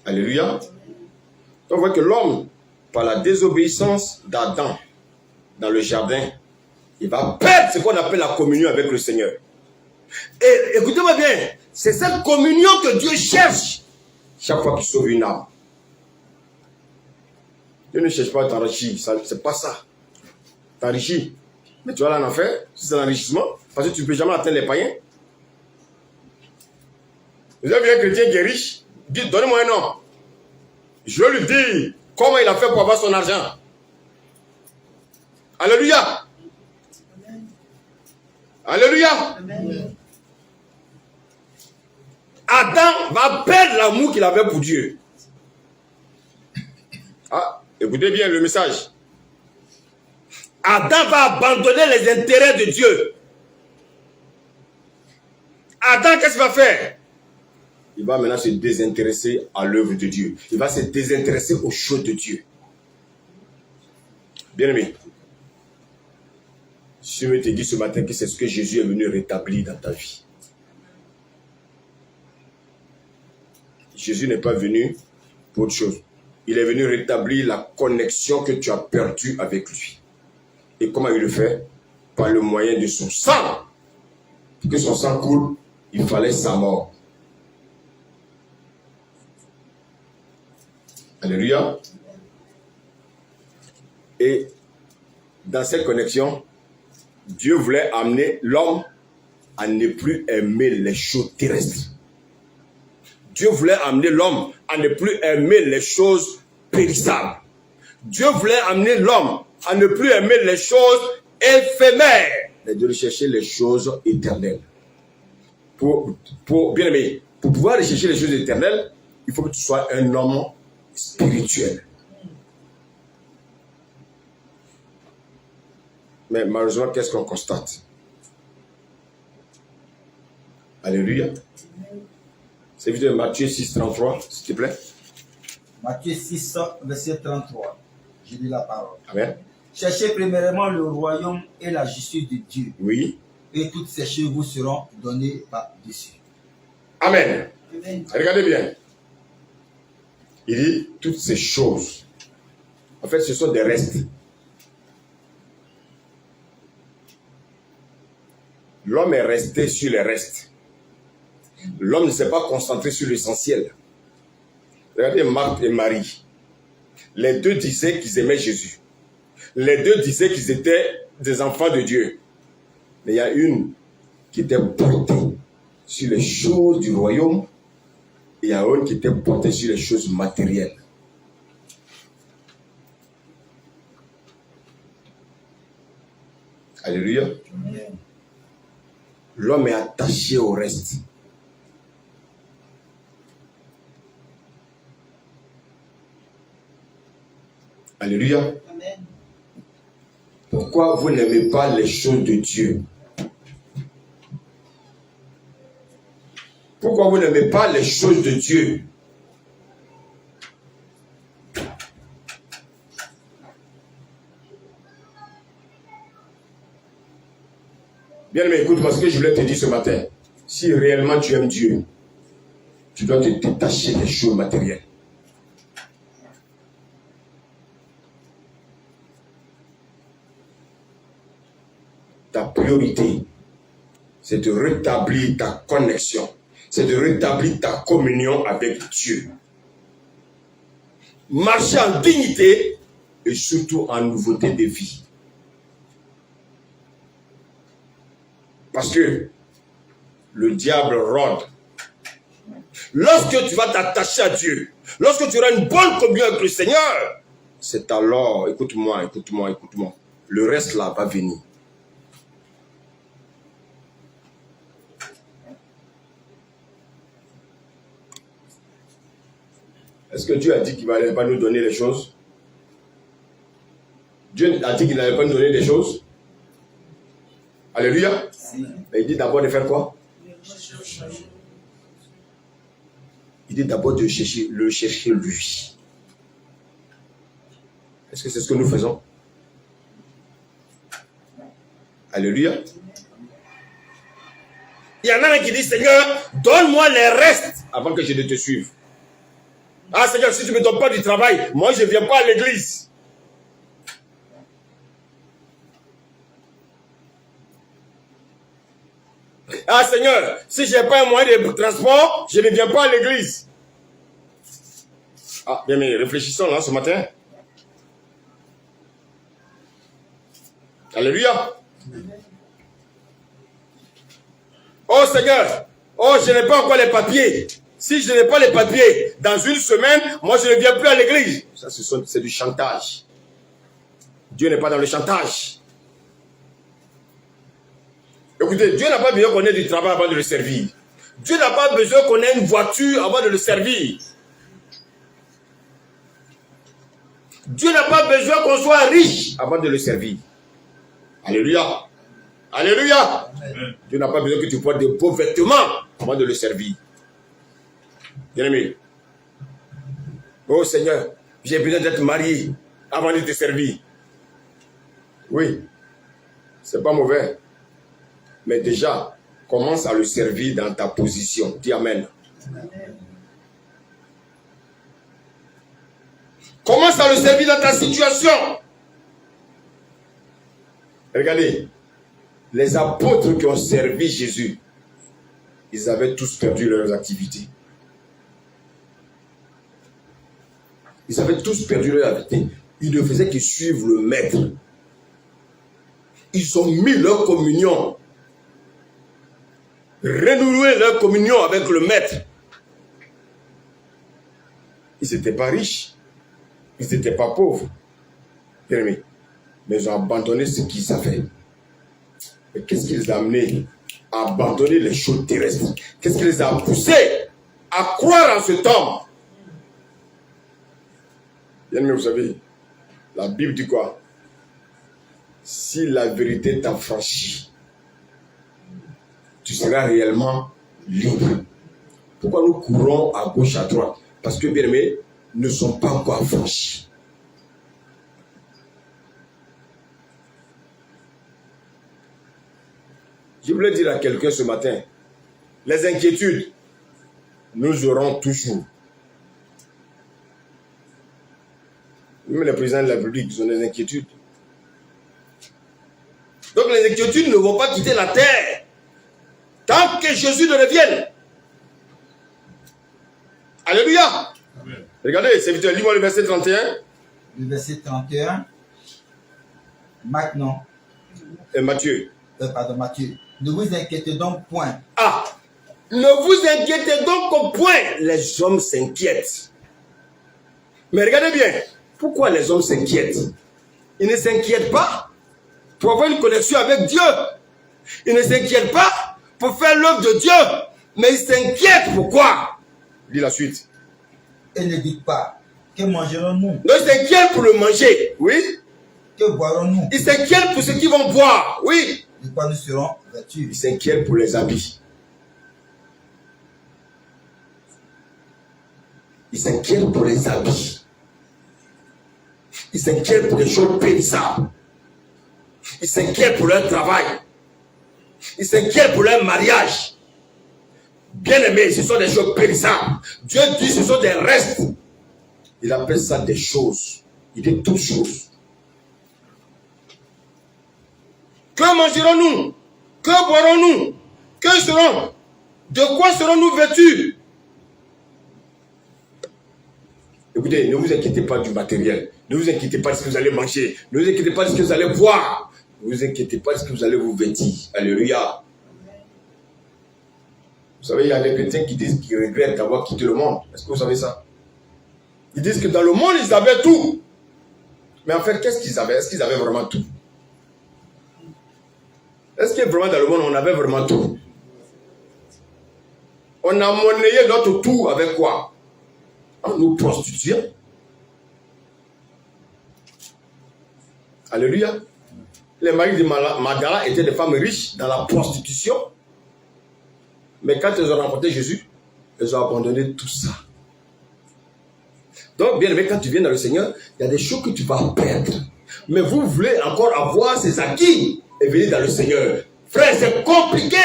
Alléluia. On voit que l'homme, par la désobéissance d'Adam dans le jardin, il va perdre ce qu'on appelle la communion avec le Seigneur. Et écoutez-moi bien, c'est cette communion que Dieu cherche chaque fois qu'il sauve une âme. Dieu ne cherche pas à t'enrichir, c'est pas ça. T'enrichir. Mais tu vas aller en enfer, c'est un enrichissement, parce que tu ne peux jamais atteindre les païens. Vous avez vu un chrétien qui est riche, dites, donnez-moi un nom. Je lui dis comment il a fait pour avoir son argent. Alléluia. Alléluia. Amen. Adam va perdre l'amour qu'il avait pour Dieu. Ah, écoutez bien le message. Adam va abandonner les intérêts de Dieu. Adam, qu'est-ce qu'il va faire? Il va maintenant se désintéresser à l'œuvre de Dieu. Il va se désintéresser aux choses de Dieu. Bien-aimé, je me te dis ce matin que c'est ce que Jésus est venu rétablir dans ta vie. Jésus n'est pas venu pour autre chose. Il est venu rétablir la connexion que tu as perdue avec lui. Et comment il le fait? Par le moyen de son sang. Pour que son sang coule, il fallait sa mort. Alléluia. Et dans cette connexion, Dieu voulait amener l'homme à ne plus aimer les choses terrestres. Dieu voulait amener l'homme à ne plus aimer les choses périssables. Dieu voulait amener l'homme à ne plus aimer les choses éphémères, mais de rechercher les choses éternelles. Bien aimé, pour pouvoir rechercher les choses éternelles, il faut que tu sois un homme spirituel. Mais malheureusement, qu'est-ce qu'on constate? Alléluia. C'est vite de Matthieu 6, 33, s'il te plaît. Matthieu 6, verset 33. Je lis la parole. Amen. Cherchez premièrement le royaume et la justice de Dieu. Oui. Et toutes ces choses vous seront données par-dessus. Amen. Amen. Regardez bien. Il dit toutes ces choses. En fait, ce sont des restes. L'homme est resté sur les restes. L'homme ne s'est pas concentré sur l'essentiel. Regardez Marthe et Marie. Les deux disaient qu'ils aimaient Jésus. Les deux disaient qu'ils étaient des enfants de Dieu. Mais il y a une qui était portée sur les choses du royaume et il y a une qui était portée sur les choses matérielles. Alléluia. Amen. L'homme est attaché au reste. Alléluia. Amen. Pourquoi vous n'aimez pas les choses de Dieu? Pourquoi vous n'aimez pas les choses de Dieu? Bien aimé, écoute-moi ce que je voulais te dire ce matin. Si réellement tu aimes Dieu, tu dois te détacher des choses matérielles. Ta priorité, c'est de rétablir ta connexion. c'est de rétablir ta communion avec Dieu. Marcher en dignité et surtout en nouveauté de vie. Parce que le diable rôde. Lorsque tu vas t'attacher à Dieu, lorsque tu auras une bonne communion avec le Seigneur, c'est alors, écoute-moi, écoute-moi, écoute-moi, le reste là va venir. Est-ce que Dieu a dit qu'il n'allait pas nous donner les choses? Dieu a dit qu'il n'allait pas nous donner des choses? Alléluia. Mais il dit d'abord de faire quoi? Il dit d'abord de chercher lui. Est-ce que c'est ce que nous faisons? Alléluia. Il y en a un qui dit, Seigneur, donne-moi les restes avant que je ne te suive. Ah Seigneur, si tu ne me donnes pas du travail, moi je ne viens pas à l'église. Ah Seigneur, si je n'ai pas un moyen de transport, je ne viens pas à l'église. Ah, bien, mais réfléchissons là ce matin. Alléluia. Oh Seigneur, oh je n'ai pas encore les papiers. Si je n'ai pas les papiers, dans une semaine, moi je ne viens plus à l'église. Ça, c'est du chantage. Dieu n'est pas dans le chantage. Écoutez, Dieu n'a pas besoin qu'on ait du travail avant de le servir. Dieu n'a pas besoin qu'on ait une voiture avant de le servir. Dieu n'a pas besoin qu'on soit riche avant de le servir. Alléluia. Alléluia. Amen. Dieu n'a pas besoin que tu portes de beaux vêtements avant de le servir. Bien-aimé. Oh Seigneur, j'ai besoin d'être marié avant de te servir. Oui, c'est pas mauvais. Mais déjà, commence à le servir dans ta position. Dis Amen. Amen. Commence à le servir dans ta situation. Regardez, les apôtres qui ont servi Jésus, ils avaient tous perdu leurs activités. Ils avaient tous perdu leur activité. Ils ne faisaient que suivre le maître. Ils ont mis leur communion, renouer leur communion avec le maître. Ils n'étaient pas riches. Ils n'étaient pas pauvres. Mais ils ont abandonné ce qu'ils savaient. Mais qu'est-ce qui les a amenés à abandonner les choses terrestres? Qu'est-ce qui les a poussés à croire en cet homme? Bien aimé, vous savez, la Bible dit quoi? Si la vérité t'affranchit, tu seras réellement libre. Pourquoi nous courons à gauche, à droite? Parce que, bien aimés, ne sont pas encore affranchis. Je voulais dire à quelqu'un ce matin, les inquiétudes, nous aurons toujours. Même les présidents de la République, ils ont des inquiétudes. Donc les inquiétudes ne vont pas quitter la terre tant que Jésus ne revienne. Alléluia. Amen. Regardez, serviteur, lis-moi le verset 31. Le verset 31. Maintenant. Et Matthieu. Pardon, Matthieu. Ne vous inquiétez donc point. Ah, ne vous inquiétez donc au point. Les hommes s'inquiètent. Mais regardez bien, pourquoi les hommes s'inquiètent? Ils ne s'inquiètent pas pour avoir une connexion avec Dieu. Ils ne s'inquiètent pas pour faire l'œuvre de Dieu. Mais ils s'inquiètent pourquoi? Dis la suite. Et ne dites pas, que mangerons-nous? Non, ils s'inquiètent pour le manger, oui. Que boirons-nous? Ils s'inquiètent pour ce qu'ils vont boire, oui. De quoi nous serons vêtus? Ils s'inquiètent pour les habits. Ils s'inquiètent pour les habits. Ils s'inquiètent pour les choses périssables. Ils s'inquiètent pour leur travail. Ils s'inquiètent pour leur mariage. Bien aimé, ce sont des choses périssables. Dieu dit ce sont des restes. Il appelle ça des choses. Il dit toutes choses. Que mangerons-nous? Que boirons-nous? Que seront De quoi serons-nous vêtus? Écoutez, ne vous inquiétez pas du matériel. Ne vous inquiétez pas de ce que vous allez manger. Ne vous inquiétez pas de ce que vous allez boire. Ne vous inquiétez pas de ce que vous allez vous vêtir. Alléluia. Vous savez, il y a des chrétiens qui disent qu'ils regrettent d'avoir quitté le monde. Est-ce que vous savez ça? Ils disent que dans le monde, ils avaient tout. Mais en fait, qu'est-ce qu'ils avaient? Est-ce qu'ils avaient vraiment tout? Est-ce que vraiment dans le monde, on avait vraiment tout? On a monnayé notre tout avec quoi? En nous prostituant. Alléluia. Les maris de Magdala étaient des femmes riches dans la prostitution. Mais quand elles ont rencontré Jésus, elles ont abandonné tout ça. Donc, bien aimé, quand tu viens dans le Seigneur, il y a des choses que tu vas perdre. Mais vous voulez encore avoir ces acquis et venir dans le Seigneur. Frère, c'est compliqué.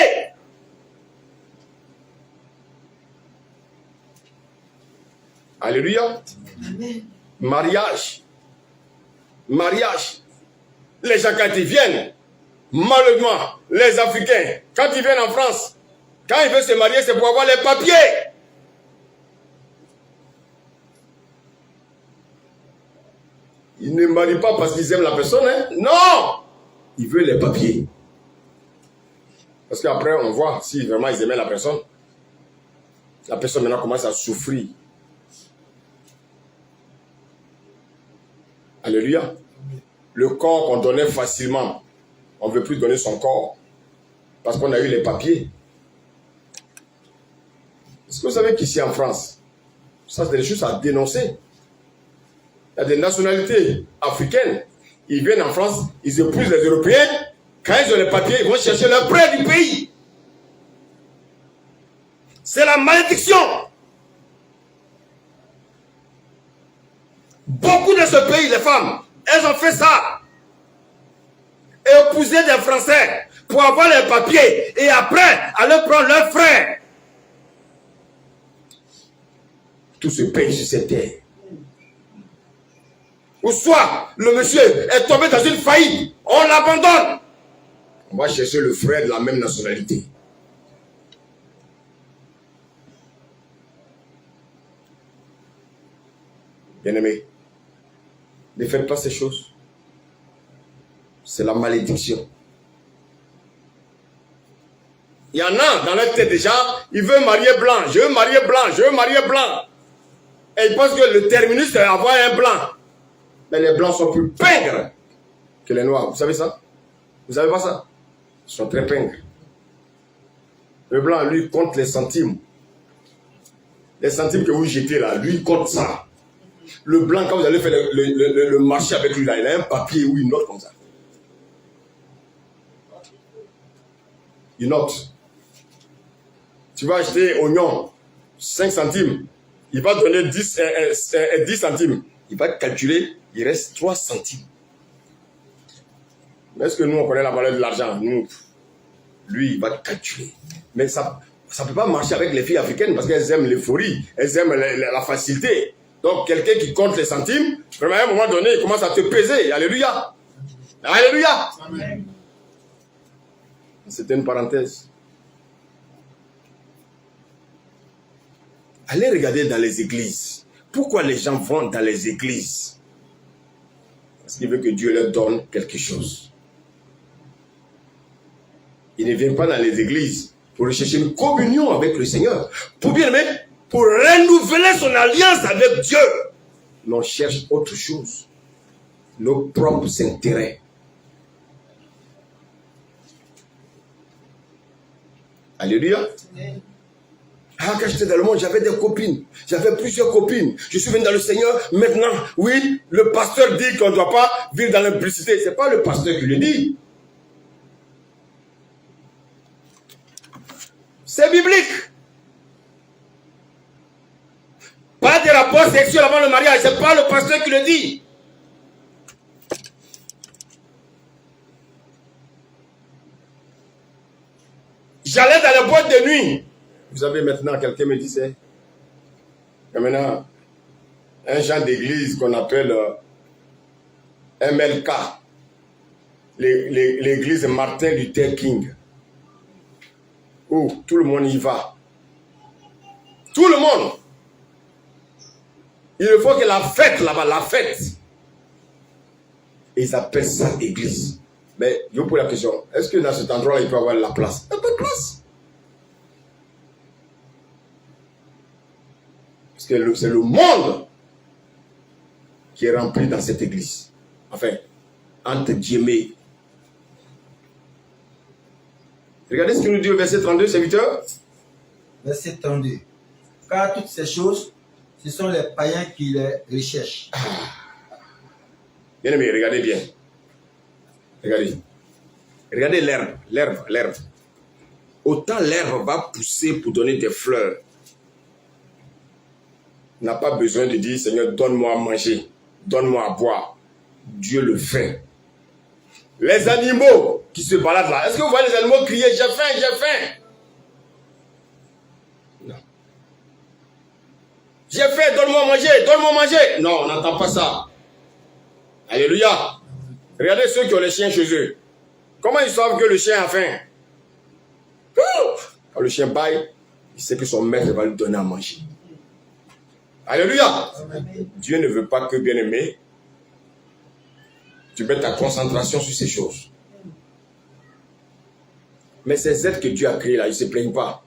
Alléluia. Amen. Mariage. Mariage. Les gens, quand ils viennent, malheureusement, les Africains, quand ils viennent en France, quand ils veulent se marier, c'est pour avoir les papiers. Ils ne marient pas parce qu'ils aiment la personne, hein? Non! Ils veulent les papiers. Parce qu'après, on voit si vraiment ils aimaient la personne maintenant commence à souffrir. Alléluia. Le corps qu'on donnait facilement, on ne veut plus donner son corps. Parce qu'on a eu les papiers. Est-ce que vous savez qu'ici en France, ça c'est des choses à dénoncer. Il y a des nationalités africaines. Ils viennent en France, ils épousent les Européens. Quand ils ont les papiers, ils vont chercher le prêt du pays. C'est la malédiction. Beaucoup de ce pays, les femmes, elles ont fait ça. Épouser des Français pour avoir les papiers et après aller prendre leurs frères. Tout se paye sur cette terre. Ou soit le monsieur est tombé dans une faillite, on l'abandonne. On va chercher le frère de la même nationalité. Bien-aimés, ne faites pas ces choses. C'est la malédiction. Il y en a dans leur tête déjà, ils veulent marier blanc, je veux marier blanc, je veux marier blanc. Et ils pensent que le terminus c'est avoir un blanc. Mais les blancs sont plus pingres que les noirs. Vous savez ça? Vous savez pas ça? Ils sont très pingres. Le blanc, lui, compte les centimes. Les centimes que vous jetez là, lui, compte ça. Le blanc, quand vous allez faire le marché avec lui là, il a un papier ou une note comme ça. Une note. Tu vas acheter oignon, 5 centimes. Il va donner 10 centimes. Il va calculer, il reste 3 centimes. Mais est-ce que nous, on connaît la valeur de l'argent? Nous, lui, il va calculer. Mais ça ne peut pas marcher avec les filles africaines parce qu'elles aiment l'euphorie, elles aiment la facilité. Donc, quelqu'un qui compte les centimes, vraiment, à un moment donné, il commence à te peser. Alléluia. Alléluia. Amen. C'était une parenthèse. Allez regarder dans les églises. Pourquoi les gens vont dans les églises? Parce qu'ils veulent que Dieu leur donne quelque chose. Ils ne viennent pas dans les églises pour rechercher une communion avec le Seigneur. Pour bien aimer, pour renouveler son alliance avec Dieu. Mais on cherche autre chose. Nos propres intérêts. Alléluia. Ah, quand j'étais dans le monde, j'avais des copines. J'avais plusieurs copines. Je suis venu dans le Seigneur. Maintenant, oui, le pasteur dit qu'on ne doit pas vivre dans l'impudicité. Ce n'est pas le pasteur qui le dit. C'est biblique. Pas de rapport sexuel avant le mariage. Ce n'est pas le pasteur qui le dit. J'allais dans les boîtes de nuit. Vous avez maintenant, quelqu'un me disait, il y a maintenant un genre d'église qu'on appelle MLK, l'église Martin Luther King, où tout le monde y va. Tout le monde. Il faut que la fête là-bas, la fête. Ils appellent ça église. Mais je vous pose la question, est-ce que dans cet endroit-là, il peut y avoir la place? Il n'y a pas de place. Parce que c'est le monde qui est rempli dans cette église. Enfin, entre guillemets. Regardez ce qu'il nous dit au verset 32, serviteur. Verset 32. Car toutes ces choses, ce sont les païens qui les recherchent. Bien aimé, regardez bien. Regardez. Regardez l'herbe. Autant l'herbe va pousser pour donner des fleurs. N'a pas besoin de dire, Seigneur, donne-moi à manger, donne-moi à boire. Dieu le fait. Les animaux qui se baladent là, est-ce que vous voyez les animaux crier, j'ai faim, j'ai faim? Non. J'ai faim, donne-moi à manger, donne-moi à manger. Non, on n'entend pas ça. Alléluia. Regardez ceux qui ont les chiens chez eux. Comment ils savent que le chien a faim? Quand le chien baille, il sait que son maître va lui donner à manger. Alléluia. Amen. Dieu ne veut pas que, bien-aimé, tu mettes ta concentration sur ces choses. Mais ces êtres que Dieu a créés là, ils ne se plaignent pas.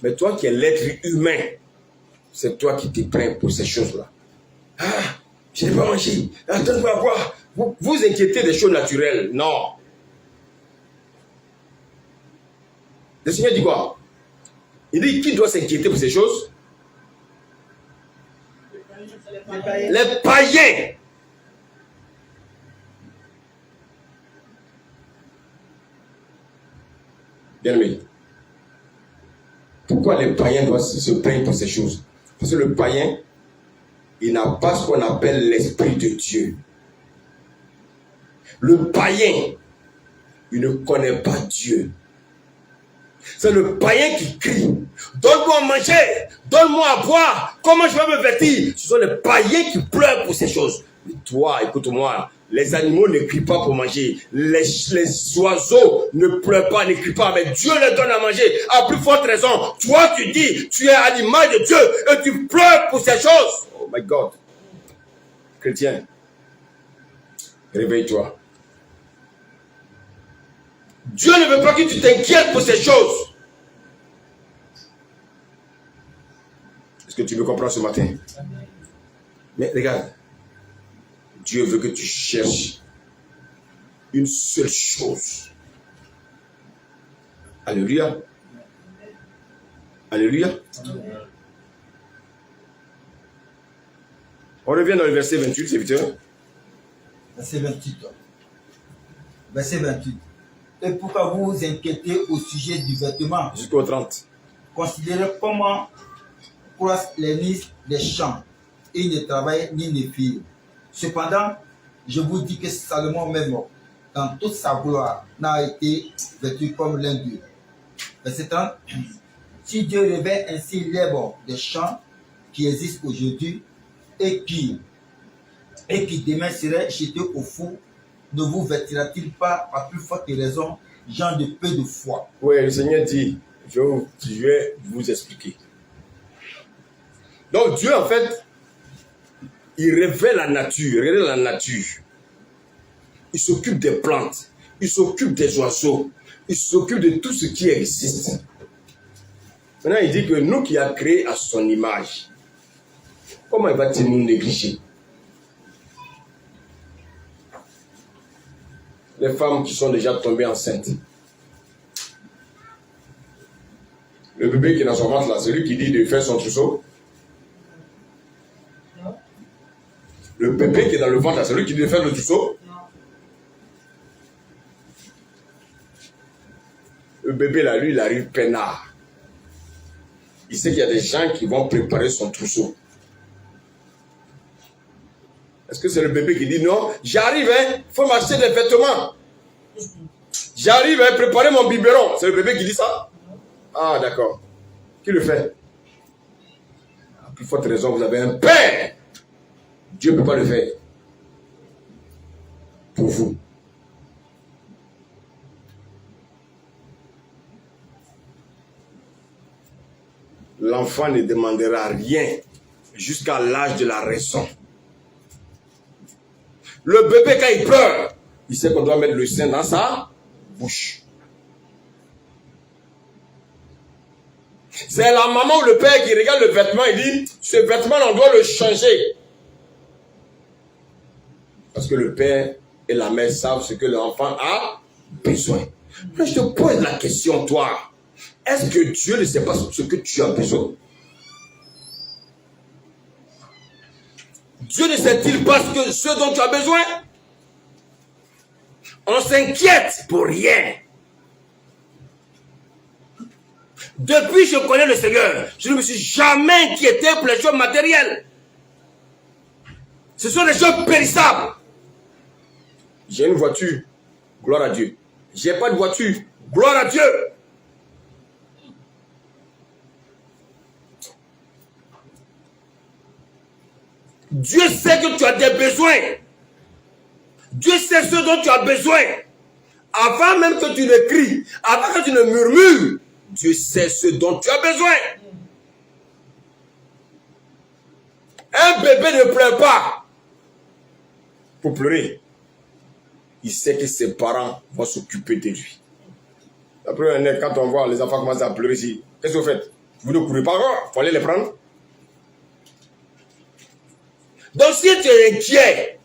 Mais toi qui es l'être humain, c'est toi qui te plains pour ces choses-là. Ah, je n'ai pas mangé. Donne-moi à boire. Vous inquiétez des choses naturelles. Non. Le Seigneur dit quoi? Il dit, qui doit s'inquiéter pour ces choses? Les païens. Bien-aimé. Pourquoi les païens doivent se plaindre pour ces choses? Parce que le païen, il n'a pas ce qu'on appelle l'esprit de Dieu. Le païen, il ne connaît pas Dieu. C'est le païen qui crie, donne-moi à manger, donne-moi à boire, comment je vais me vêtir? Ce sont les païens qui pleurent pour ces choses. Mais toi, écoute-moi, les animaux ne crient pas pour manger, les oiseaux ne pleurent pas, ne crient pas, mais Dieu les donne à manger. À plus forte raison, toi tu dis, tu es à l'image de Dieu et tu pleures pour ces choses. Oh my God. Chrétien, réveille-toi. Dieu ne veut pas que tu t'inquiètes pour ces choses. Est-ce que tu me comprends ce matin? Mais regarde, Dieu veut que tu cherches une seule chose. Alléluia. Alléluia. On revient dans le verset 28, c'est vite. Verset 28. Verset 28. Et pourquoi vous vous inquiétez au sujet du vêtement? Jusqu'au 30. Considérez comment croissent les nids des champs. Ils ne travaillent ni ne filent. Cependant, je vous dis que Salomon même, dans toute sa gloire, n'a été vêtu comme l'un d'eux. Verset 30. Si Dieu revêt ainsi l'herbe des champs qui existent aujourd'hui et qui demain serait jeté au fou, ne vous vêtira-t-il pas à plus forte raison, gens de peu de foi? Oui, le Seigneur dit, je vais vous expliquer. Donc Dieu, en fait, il révèle la nature, il révèle la nature. Il s'occupe des plantes, il s'occupe des oiseaux, il s'occupe de tout ce qui existe. Maintenant, il dit que nous qui a créé à son image, comment il va-t-il nous négliger? Les femmes qui sont déjà tombées enceintes. Le bébé qui est dans son ventre là, c'est lui qui dit de faire son trousseau. Non. Le bébé qui est dans le ventre là, c'est lui qui dit de faire le trousseau. Non. Le bébé là, lui, il arrive peinard. Il sait qu'il y a des gens qui vont préparer son trousseau. Est-ce que c'est le bébé qui dit non, j'arrive, il faut m'acheter des vêtements. J'arrive, préparer mon biberon. C'est le bébé qui dit ça? Ah, d'accord. Qui le fait? À plus forte raison, vous avez un père. Dieu ne peut pas le faire. Pour vous. l'enfant ne demandera rien jusqu'à l'âge de la raison. Le bébé, quand il pleure, il sait qu'on doit mettre le sein dans sa bouche. C'est la maman ou le père qui regarde le vêtement et dit, ce vêtement, on doit le changer. Parce que le père et la mère savent ce que l'enfant a besoin. Mais je te pose la question, toi. Est-ce que Dieu ne sait pas ce que tu as besoin? Dieu ne sait-il pas ce dont tu as besoin? On s'inquiète pour rien. Depuis que je connais le Seigneur, je ne me suis jamais inquiété pour les choses matérielles. Ce sont des choses périssables. J'ai une voiture, gloire à Dieu. J'ai pas de voiture, gloire à Dieu. Dieu sait que tu as des besoins. Dieu sait ce dont tu as besoin. Avant même que tu ne cries, avant que tu ne murmures, Dieu sait ce dont tu as besoin. Un bébé ne pleure pas pour pleurer. Il sait que ses parents vont s'occuper de lui. Après, quand on voit les enfants commencer à pleurer ici, qu'est-ce que vous faites? Vous ne courez pas encore, il faut aller les prendre. Donc si tu es inquiet,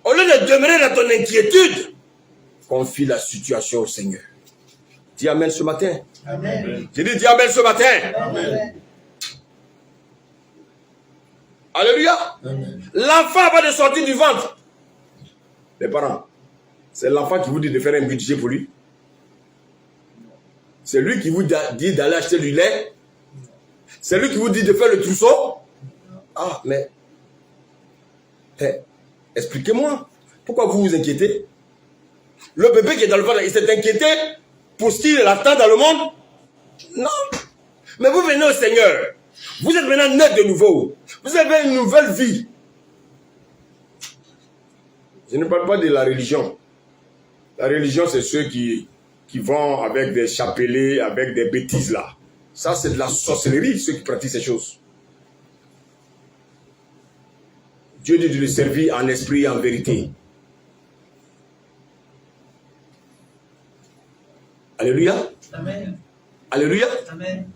au lieu de demeurer dans ton inquiétude, confie la situation au Seigneur. Dis Amen ce matin. Amen. J'ai dit dis Amen ce matin. Amen. Alléluia. L'enfant avant de sortir du ventre. Les parents, c'est l'enfant qui vous dit de faire un budget pour lui. C'est lui qui vous dit d'aller acheter du lait. C'est lui qui vous dit de faire le trousseau. Ah, mais expliquez-moi. Pourquoi vous vous inquiétez? Le bébé qui est dans le ventre, il s'est inquiété pour ce qu'il attend dans le monde? Non. Mais vous venez au Seigneur. Vous êtes maintenant né de nouveau. Vous avez une nouvelle vie. Je ne parle pas de la religion. La religion, c'est ceux qui vont avec des chapelets, avec des bêtises là. Ça, c'est de la sorcellerie, ceux qui pratiquent ces choses. Dieu dit de le servir en esprit et en vérité. Alléluia. Amen. Alléluia. Amen.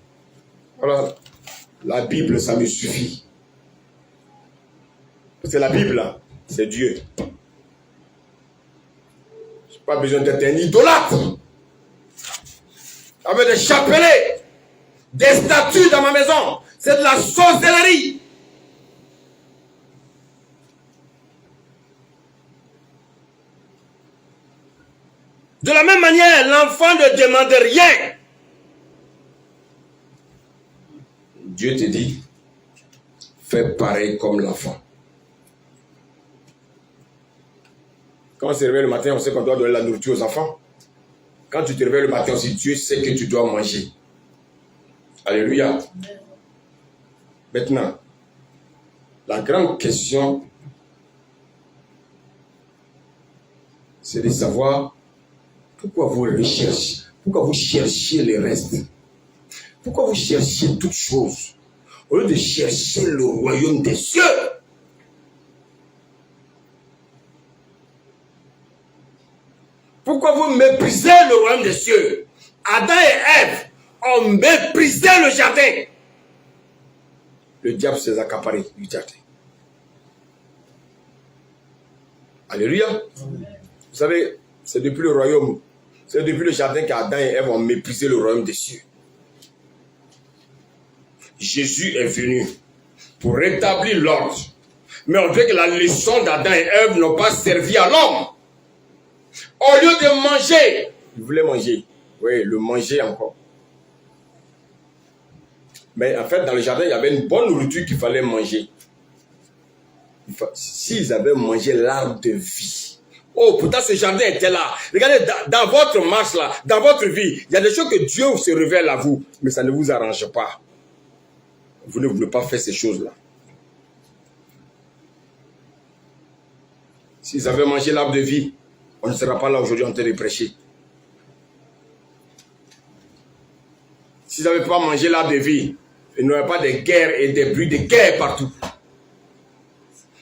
Voilà. La Bible, ça me suffit. Parce que la Bible, là, c'est Dieu. Je n'ai pas besoin d'être un idolâtre. Avec des chapelets, des statues dans ma maison. C'est de la sorcellerie. De la même manière, l'enfant ne demande rien. Dieu te dit, fais pareil comme l'enfant. Quand on se réveille le matin, on sait qu'on doit donner la nourriture aux enfants. Quand tu te réveilles le matin aussi, Dieu sait que tu dois manger. Alléluia. Maintenant, la grande question, c'est de savoir pourquoi vous recherchez, pourquoi vous cherchez les restes. Pourquoi vous cherchez toutes choses au lieu de chercher le royaume des cieux? Pourquoi vous méprisez le royaume des cieux? Adam et Ève ont méprisé le jardin. Le diable s'est accaparé du jardin. Alléluia. Amen. Vous savez, c'est depuis le royaume, c'est depuis le jardin qu'Adam et Ève ont méprisé le royaume des cieux. Jésus est venu pour rétablir l'ordre. Mais on dirait que la leçon d'Adam et Ève n'ont pas servi à l'homme. Au lieu de manger, ils voulaient manger. Oui, le manger encore. Mais en fait, dans le jardin, il y avait une bonne nourriture qu'il fallait manger. S'ils avaient mangé l'arbre de vie. Oh, pourtant ce jardin était là. Regardez, dans votre marche là, dans votre vie, il y a des choses que Dieu se révèle à vous, mais ça ne vous arrange pas. Vous ne voulez pas faire ces choses-là. S'ils avaient mangé l'arbre de vie, on ne sera pas là aujourd'hui en train de prêcher. S'ils n'avaient pas mangé l'arbre de vie, il n'y aurait pas de guerre et des bruits de guerre partout.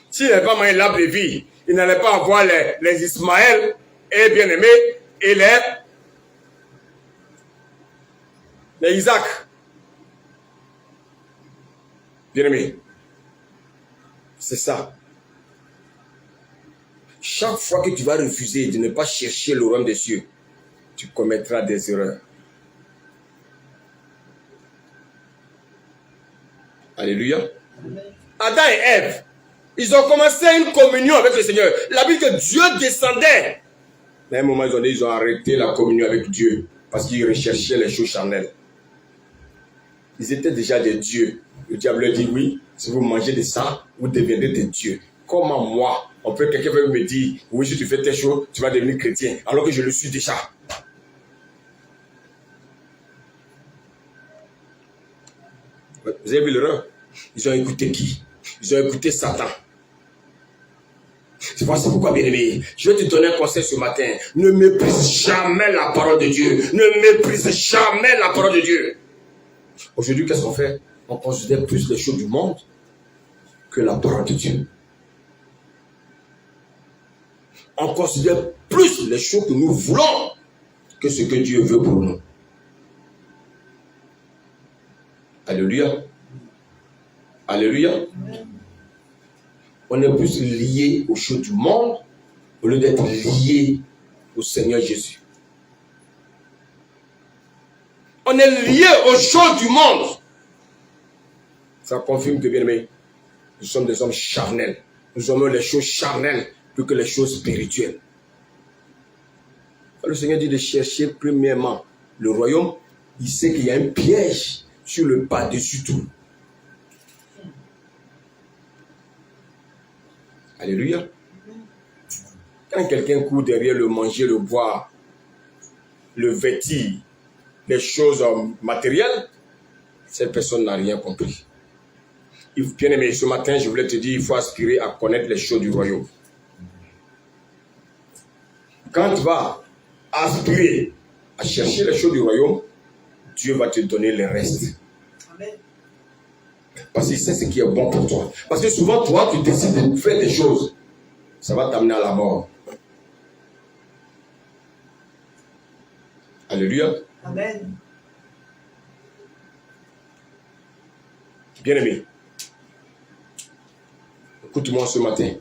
S'ils n'avaient pas mangé l'arbre de vie, ils n'allaient pas avoir les Ismaël et bien-aimés et les Isaac. Bien-aimés, c'est ça. Chaque fois que tu vas refuser de ne pas chercher le royaume des cieux, tu commettras des erreurs. Alléluia. Adam et Ève, ils ont commencé une communion avec le Seigneur. La Bible dit que Dieu descendait. Mais à un moment donné, ils ont arrêté la communion avec Dieu parce qu'ils recherchaient les choses charnelles. Ils étaient déjà des dieux. Le diable leur dit oui, si vous mangez de ça, vous deviendrez des dieux. Comment moi, quelqu'un peut me dire, oui, si tu fais tes choses, tu vas devenir chrétien, alors que je le suis déjà. Vous avez vu l'erreur? Ils ont écouté qui? Ils ont écouté Satan. C'est pourquoi, bien-aimé, je vais te donner un conseil ce matin. Ne méprise jamais la parole de Dieu. Ne méprise jamais la parole de Dieu. Aujourd'hui, qu'est-ce qu'on fait? On considère plus les choses du monde que la parole de Dieu. On considère plus les choses que nous voulons que ce que Dieu veut pour nous. Alléluia. Alléluia. On est plus lié aux choses du monde au lieu d'être lié au Seigneur Jésus. On est lié aux choses du monde. Ça confirme que, bien aimé, nous sommes des hommes charnels. Nous aimons les choses charnelles plus que les choses spirituelles. Le Seigneur dit de chercher premièrement le royaume. Il sait qu'il y a un piège sur le pas-dessus tout. Alléluia. Quand quelqu'un court derrière le manger, le boire, le vêtir, les choses matérielles, cette personne n'a rien compris. Bien aimé, ce matin, je voulais te dire, il faut aspirer à connaître les choses du royaume. Quand tu vas aspirer à chercher les choses du royaume, Dieu va te donner le reste. Amen. Parce qu'il sait ce qui est bon pour toi. Parce que souvent, toi, tu décides de faire des choses. Ça va t'amener à la mort. Alléluia. Amen. Bien-aimé, écoute-moi ce matin.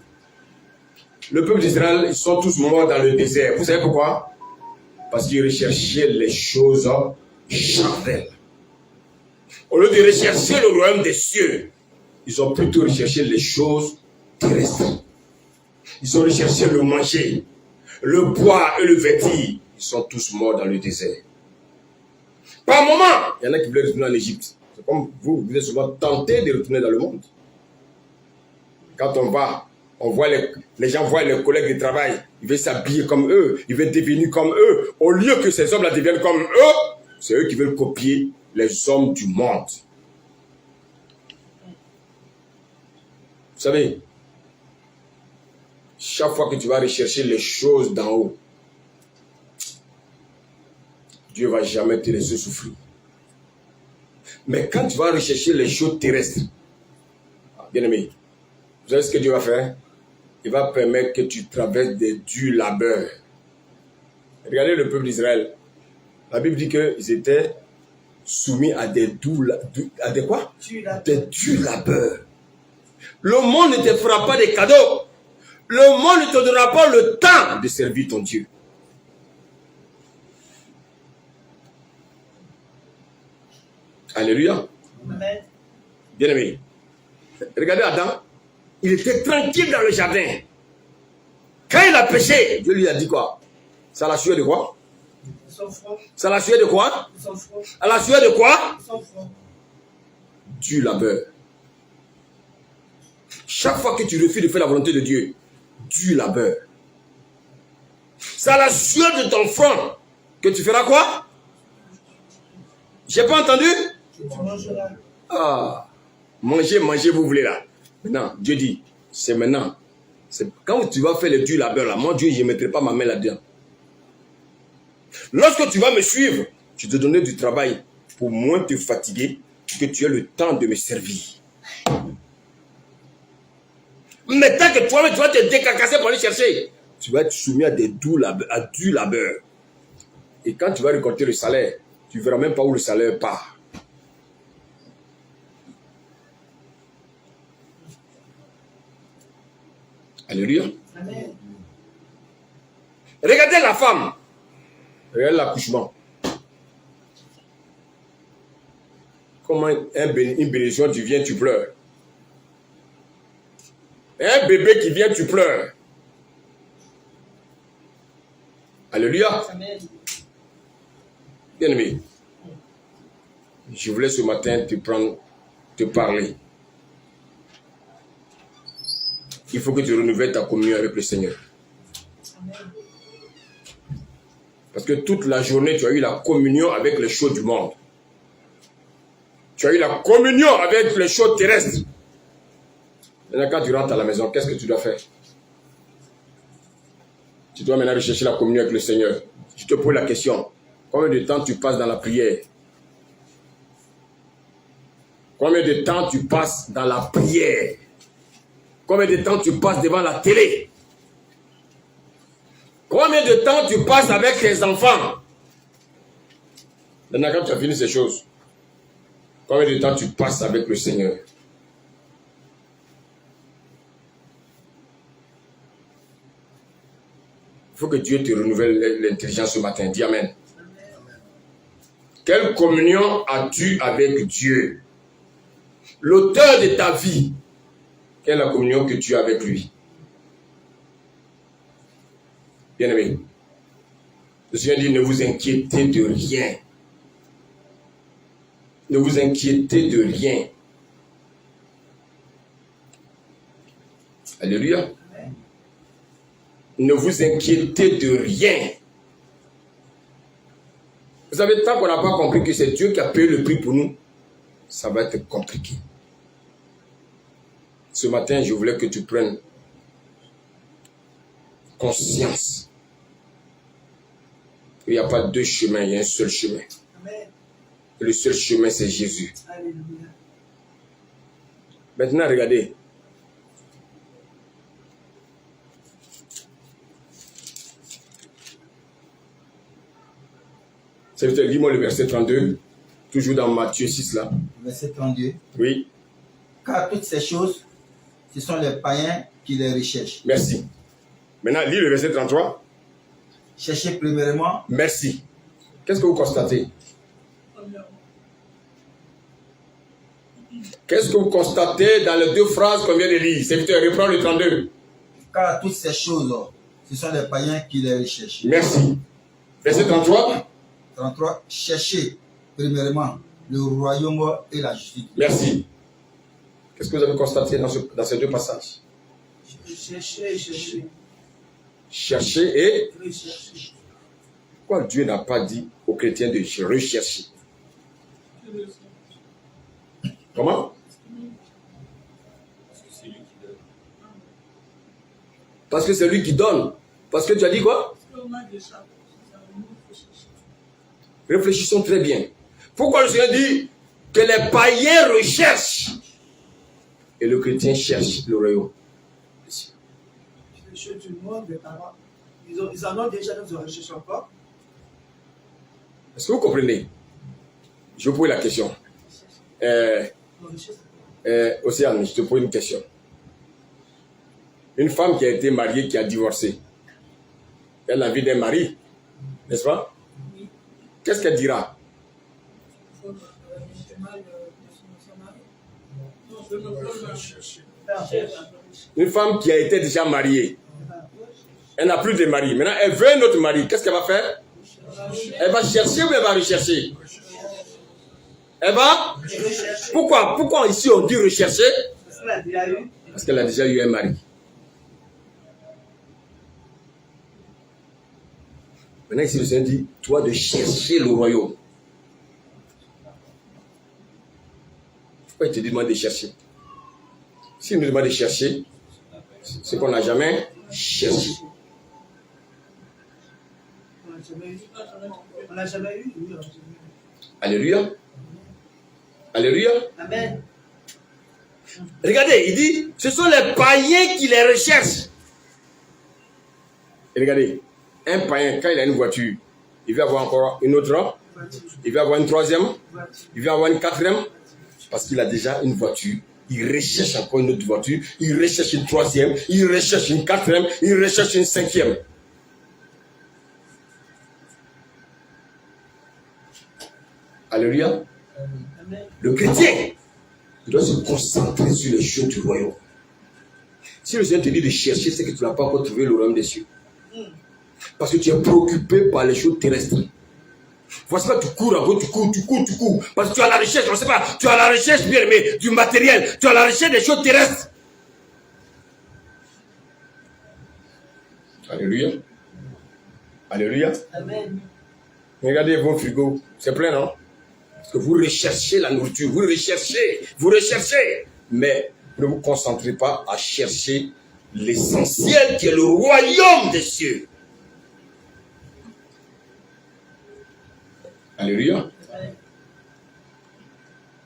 Le peuple d'Israël, ils sont tous morts dans le désert. Vous savez pourquoi? Parce qu'ils recherchaient les choses charnelles. Au lieu de rechercher le royaume des cieux, ils ont plutôt recherché les choses terrestres. Ils ont recherché le manger, le boire et le vêtir. Ils sont tous morts dans le désert. Par moment, il y en a qui veulent retourner en Égypte. C'est comme vous êtes souvent tentés de retourner dans le monde. Quand on va, on voit les gens voient les collègues de travail, ils veulent s'habiller comme eux, ils veulent devenir comme eux. Au lieu que ces hommes-là deviennent comme eux, c'est eux qui veulent copier les hommes du monde. Vous savez, chaque fois que tu vas rechercher les choses d'en haut, Dieu ne va jamais te laisser souffrir. Mais quand tu vas rechercher les choses terrestres, bien aimé, vous savez ce que Dieu va faire? Il va permettre que tu traverses des durs labeurs. Regardez le peuple d'Israël. La Bible dit qu'ils étaient soumis à des quoi? Des durs labeurs. Le monde ne te fera pas des cadeaux. Le monde ne te donnera pas le temps de servir ton Dieu. Alléluia. Amen. Bien aimé. Regardez Adam. Il était tranquille dans le jardin. Quand il a péché, Dieu lui a dit quoi? Ça l'a sué de quoi? Ça l'a sué de quoi? À la sueur de quoi? Du labeur. Chaque fois que tu refuses de faire la volonté de Dieu, du labeur. C'est à la sueur de ton front que tu feras quoi? J'ai pas entendu? Ah, mangez, vous voulez là. Maintenant, Dieu dit, c'est maintenant. Quand tu vas faire le dur labeur là, moi Dieu, je ne mettrai pas ma main là-dedans. Lorsque tu vas me suivre, je te donnerai du travail pour moins te fatiguer, que tu aies le temps de me servir. Mais tant que toi-même, tu vas te décarcasser pour aller chercher, tu vas être soumis à du labeur. Et quand tu vas récolter le salaire, tu ne verras même pas où le salaire part. Alléluia. Amen. Regardez la femme. Regardez l'accouchement. Comment une bénédiction, tu viens, tu pleures. Un bébé qui vient, tu pleures. Alléluia. Amen. Bien-aimé, je voulais ce matin te parler. Il faut que tu renouvelles ta communion avec le Seigneur. Amen. Parce que toute la journée, tu as eu la communion avec les choses du monde. Tu as eu la communion avec les choses terrestres. Maintenant, quand tu rentres à la maison, qu'est-ce que tu dois faire? Tu dois maintenant rechercher la communion avec le Seigneur. Je te pose la question. Combien de temps tu passes dans la prière? Combien de temps tu passes dans la prière? Combien de temps tu passes devant la télé? Combien de temps tu passes avec tes enfants? Maintenant, quand tu as fini ces choses, combien de temps tu passes avec le Seigneur? Il faut que Dieu te renouvelle l'intelligence ce matin. Dis Amen. Quelle communion as-tu avec Dieu? L'auteur de ta vie. Quelle est la communion que tu as avec lui? Bien-aimé, le Seigneur dit, ne vous inquiétez de rien. Ne vous inquiétez de rien. Alléluia. Ne vous inquiétez de rien. Vous savez, tant qu'on n'a pas compris que c'est Dieu qui a payé le prix pour nous, ça va être compliqué. Ce matin, je voulais que tu prennes conscience. Il n'y a pas deux chemins, il y a un seul chemin. Amen. Et le seul chemin, c'est Jésus. Alléluia. Maintenant, regardez. Lis-moi le verset 32, toujours dans Matthieu 6 là. Verset 32. Oui. Car toutes ces choses, ce sont les païens qui les recherchent. Merci. Maintenant, lis le verset 33. Cherchez premièrement. Merci. Qu'est-ce que vous constatez? Qu'est-ce que vous constatez dans les deux phrases qu'on vient de lire? Serviteur, reprends le 32. Car toutes ces choses, ce sont les païens qui les recherchent. Merci. Verset 33. 33. Cherchez premièrement le royaume et la justice. Merci. Qu'est-ce que vous avez constaté dans ces deux passages? Cherchez et cherchez. Chercher et... Recherchez. Pourquoi Dieu n'a pas dit aux chrétiens de rechercher? Comment? Parce que c'est lui qui donne. Parce que tu as dit quoi? Réfléchissons très bien. Pourquoi le Seigneur dit que les païens recherchent et le chrétien cherche le royaume? Les choses du monde, les parents, ils en ont déjà, nous en recherchons encore. Est-ce que vous comprenez? Je vous pose la question. Océane, je te pose une question. Une femme qui a été mariée, qui a divorcé, elle a envie d'un mari, n'est-ce pas? Oui. Qu'est-ce qu'elle dira? Une femme qui a été déjà mariée, elle n'a plus de mari. Maintenant, elle veut un autre mari. Qu'est-ce qu'elle va faire? Elle va chercher ou elle va rechercher? Elle va? Pourquoi ici on dit rechercher? Parce qu'elle a déjà eu un mari. Maintenant, ici, le Seigneur dit, toi de chercher le royaume. Pourquoi il te demande de chercher? S'il nous demande de chercher, c'est qu'on n'a jamais cherché. On l'a jamais eu. Oui, on l'a jamais eu. Alléluia. Alléluia. Amen. Regardez, il dit, ce sont les païens qui les recherchent. Et regardez, un païen, quand il a une voiture, il veut avoir encore une autre, il veut avoir une troisième, il veut avoir une quatrième, parce qu'il a déjà une voiture. Il recherche encore une autre voiture, il recherche une troisième, il recherche une quatrième, il recherche une cinquième. Alléluia. Le chrétien, il doit se concentrer sur les choses du royaume. Si le Seigneur te dit de chercher, c'est que tu n'as pas encore trouvé le royaume des cieux. Parce que tu es préoccupé par les choses terrestres. Voici pas, tu cours encore, tu cours. Parce que tu as la recherche, on ne sait pas, tu as la recherche, bien aimé, du matériel, tu as la recherche des choses terrestres. Alléluia. Alléluia. Amen. Regardez vos frigos, c'est plein, non? Parce que vous recherchez la nourriture, vous recherchez. Mais ne vous concentrez pas à chercher l'essentiel qui est le royaume des cieux. Alléluia.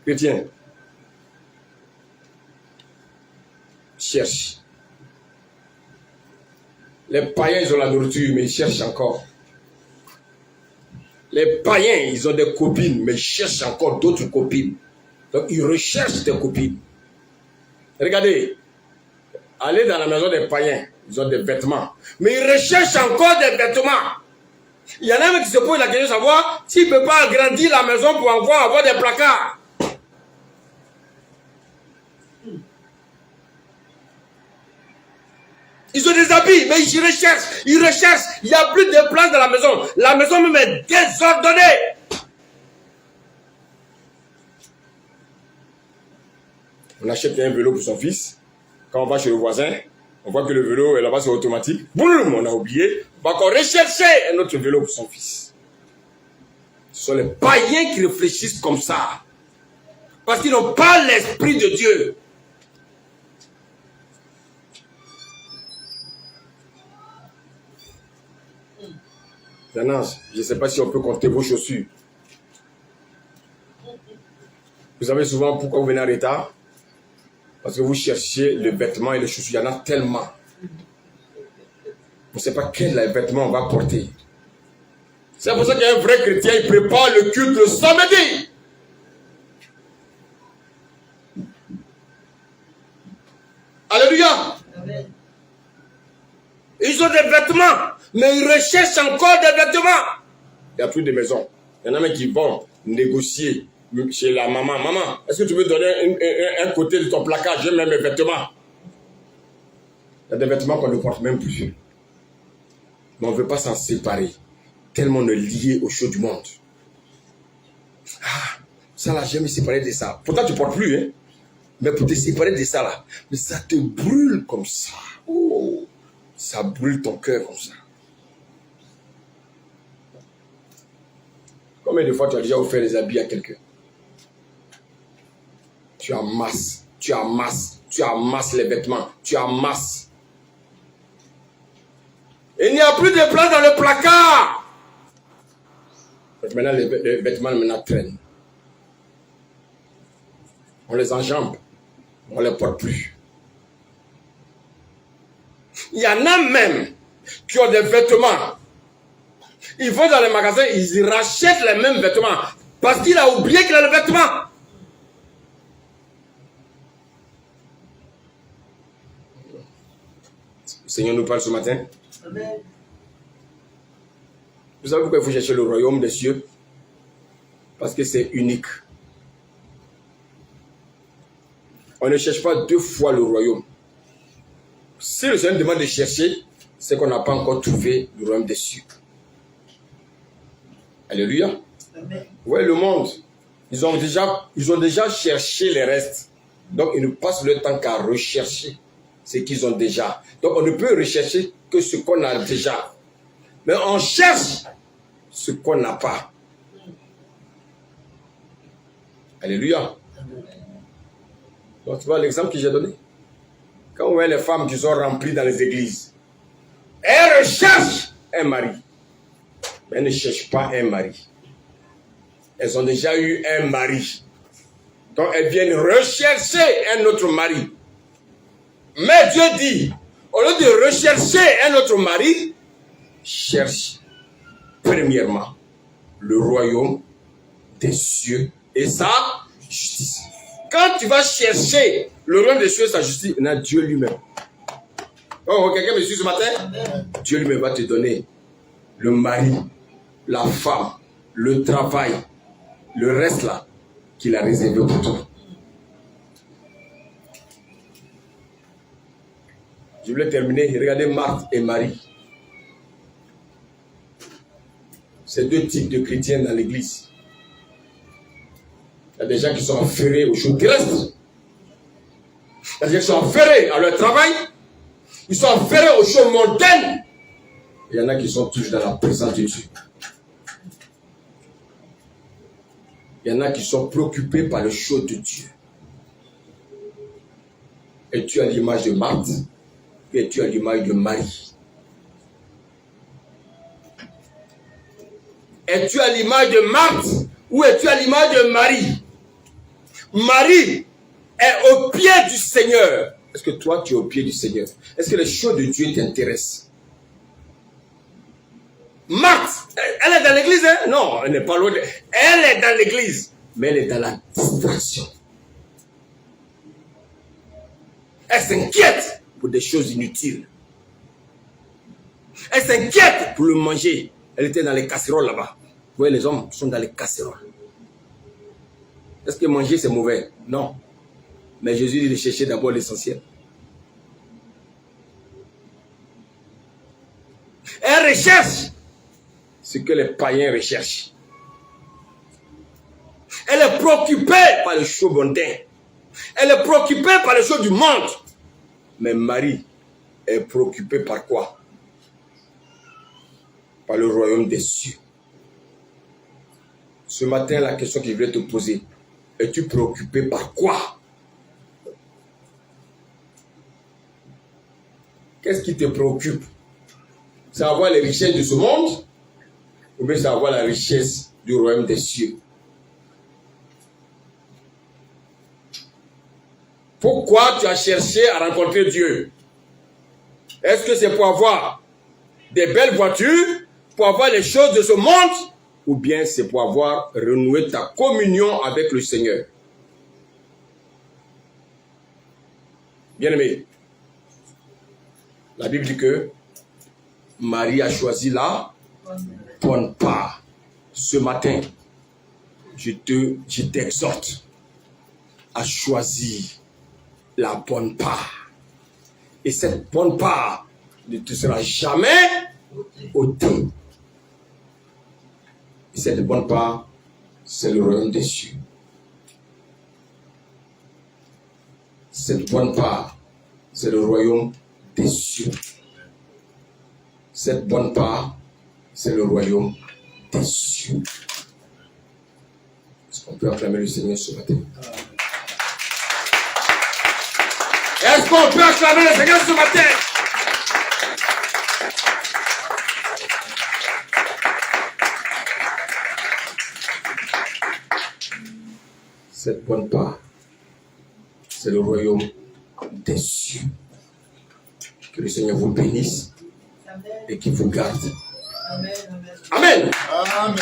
Chrétien, cherche. Les païens, ils ont la nourriture, mais ils cherchent encore. Les païens, ils ont des copines, mais ils cherchent encore d'autres copines. Donc, ils recherchent des copines. Regardez, allez dans la maison des païens, ils ont des vêtements, mais ils recherchent encore des vêtements. Il y en a même qui se posent la question de savoir s'il ne peut pas agrandir la maison pour encore avoir des placards. Ils ont des habits, mais ils recherchent. Il n'y a plus de place dans la maison. La maison même est désordonnée. On achète un vélo pour son fils. Quand on va chez le voisin, on voit que le vélo est là-bas, c'est automatique. Boum, on a oublié. On va encore rechercher un autre vélo pour son fils. Ce sont les païens qui réfléchissent comme ça. Parce qu'ils n'ont pas l'esprit de Dieu. Zanas, je ne sais pas si on peut compter vos chaussures. Vous savez souvent pourquoi vous venez en retard? Parce que vous cherchez les vêtements et les chaussures. Il y en a tellement. Vous ne savez pas quel vêtement on va porter. C'est pour ça qu'un vrai chrétien, il prépare le culte le samedi. Alléluia. Amen. Ils ont des vêtements, mais ils recherchent encore des vêtements. Il n'y a plus de maison. Il y en a même qui vont négocier chez la maman. Maman, est-ce que tu veux donner un côté de ton placard? J'ai même mes vêtements. Il y a des vêtements qu'on ne porte même plus. Mais on ne veut pas s'en séparer. Tellement on est lié aux choses du monde. Ah, ça là, j'aime me séparer de ça. Pourtant, tu ne portes plus, hein. Mais pour te séparer de ça là, mais ça te brûle comme ça. Oh, ça brûle ton cœur comme ça. Combien de fois tu as déjà offert des habits à quelqu'un? Tu amasses les vêtements, tu amasses. Et il n'y a plus de place dans le placard. Donc maintenant, les vêtements traînent. On les enjambe, on ne les porte plus. Il y en a même qui ont des vêtements. Ils vont dans les magasins, ils rachètent les mêmes vêtements parce qu'il a oublié qu'il a le vêtement. Le Seigneur nous parle ce matin. Amen. Vous savez pourquoi il faut chercher le royaume des cieux? Parce que c'est unique. On ne cherche pas deux fois le royaume. Si le Seigneur demande de chercher, c'est qu'on n'a pas encore trouvé le royaume des cieux. Alléluia. Amen. Vous voyez le monde, ils ont déjà cherché les restes. Donc ils ne passent le temps qu'à rechercher ce qu'ils ont déjà. Donc on ne peut rechercher que ce qu'on a déjà. Mais on cherche ce qu'on n'a pas. Alléluia. Donc tu vois l'exemple que j'ai donné. Quand on voit les femmes qui sont remplies dans les églises, elles recherchent un mari. Mais elles ne cherchent pas un mari. Elles ont déjà eu un mari. Donc elles viennent rechercher un autre mari. Mais Dieu dit, au lieu de rechercher un autre mari, cherche premièrement le royaume des cieux et sa justice. Quand tu vas chercher le royaume des cieux et sa justice, il y a Dieu lui-même. Oh, quelqu'un me suit ce matin? Amen. Dieu lui-même va te donner le mari, la femme, le travail, le reste là qu'il a réservé pour toi. Je voulais terminer. Regardez Marthe et Marie. C'est deux types de chrétiens dans l'église. Il y a des gens qui sont affairés aux choses terrestres. Il y a des gens qui sont affairés à leur travail. Ils sont affairés aux choses mondaines. Il y en a qui sont toujours dans la présence de Dieu. Il y en a qui sont préoccupés par les choses de Dieu. Et tu as l'image de Marthe et tu as l'image de Marie. Et tu as l'image de Marthe ou es-tu à l'image de Marie? Marie est au pied du Seigneur. Est-ce que toi tu es au pied du Seigneur? Est-ce que les choses de Dieu t'intéressent? Marthe, elle est dans l'église, hein? Non, elle n'est pas loin. Elle est dans l'église, mais elle est dans la distraction. Elle s'inquiète pour des choses inutiles. Elle s'inquiète pour le manger. Elle était dans les casseroles là-bas. Vous voyez, les hommes sont dans les casseroles. Est-ce que manger c'est mauvais? Non. Mais Jésus dit de chercher d'abord l'essentiel. Elle recherche ce que les païens recherchent. Elle est préoccupée par les choses mondaines. Elle est préoccupée par les choses du monde. Mais Marie est préoccupée par quoi? Par le royaume des cieux. Ce matin, la question que je voulais te poser, es-tu préoccupé par quoi? Qu'est-ce qui te préoccupe? C'est avoir les richesses de ce monde ou bien c'est avoir la richesse du royaume des cieux? Pourquoi tu as cherché à rencontrer Dieu? Est-ce que c'est pour avoir des belles voitures, pour avoir les choses de ce monde, ou bien c'est pour avoir renoué ta communion avec le Seigneur? Bien-aimé, la Bible dit que Marie a choisi la bonne part. Ce matin, je t'exhorte à choisir la bonne part. Et cette bonne part ne te sera jamais ôtée. Et cette bonne part, c'est le royaume des cieux. Cette bonne part, c'est le royaume des cieux. Cette bonne part, c'est le royaume des cieux. Est-ce qu'on peut acclamer le Seigneur ce matin? Est-ce qu'on peut acclamer le Seigneur ce matin? Cette bonne part, c'est le royaume des cieux. Que le Seigneur vous bénisse et qu'il vous garde. Amen. Amen. Amen.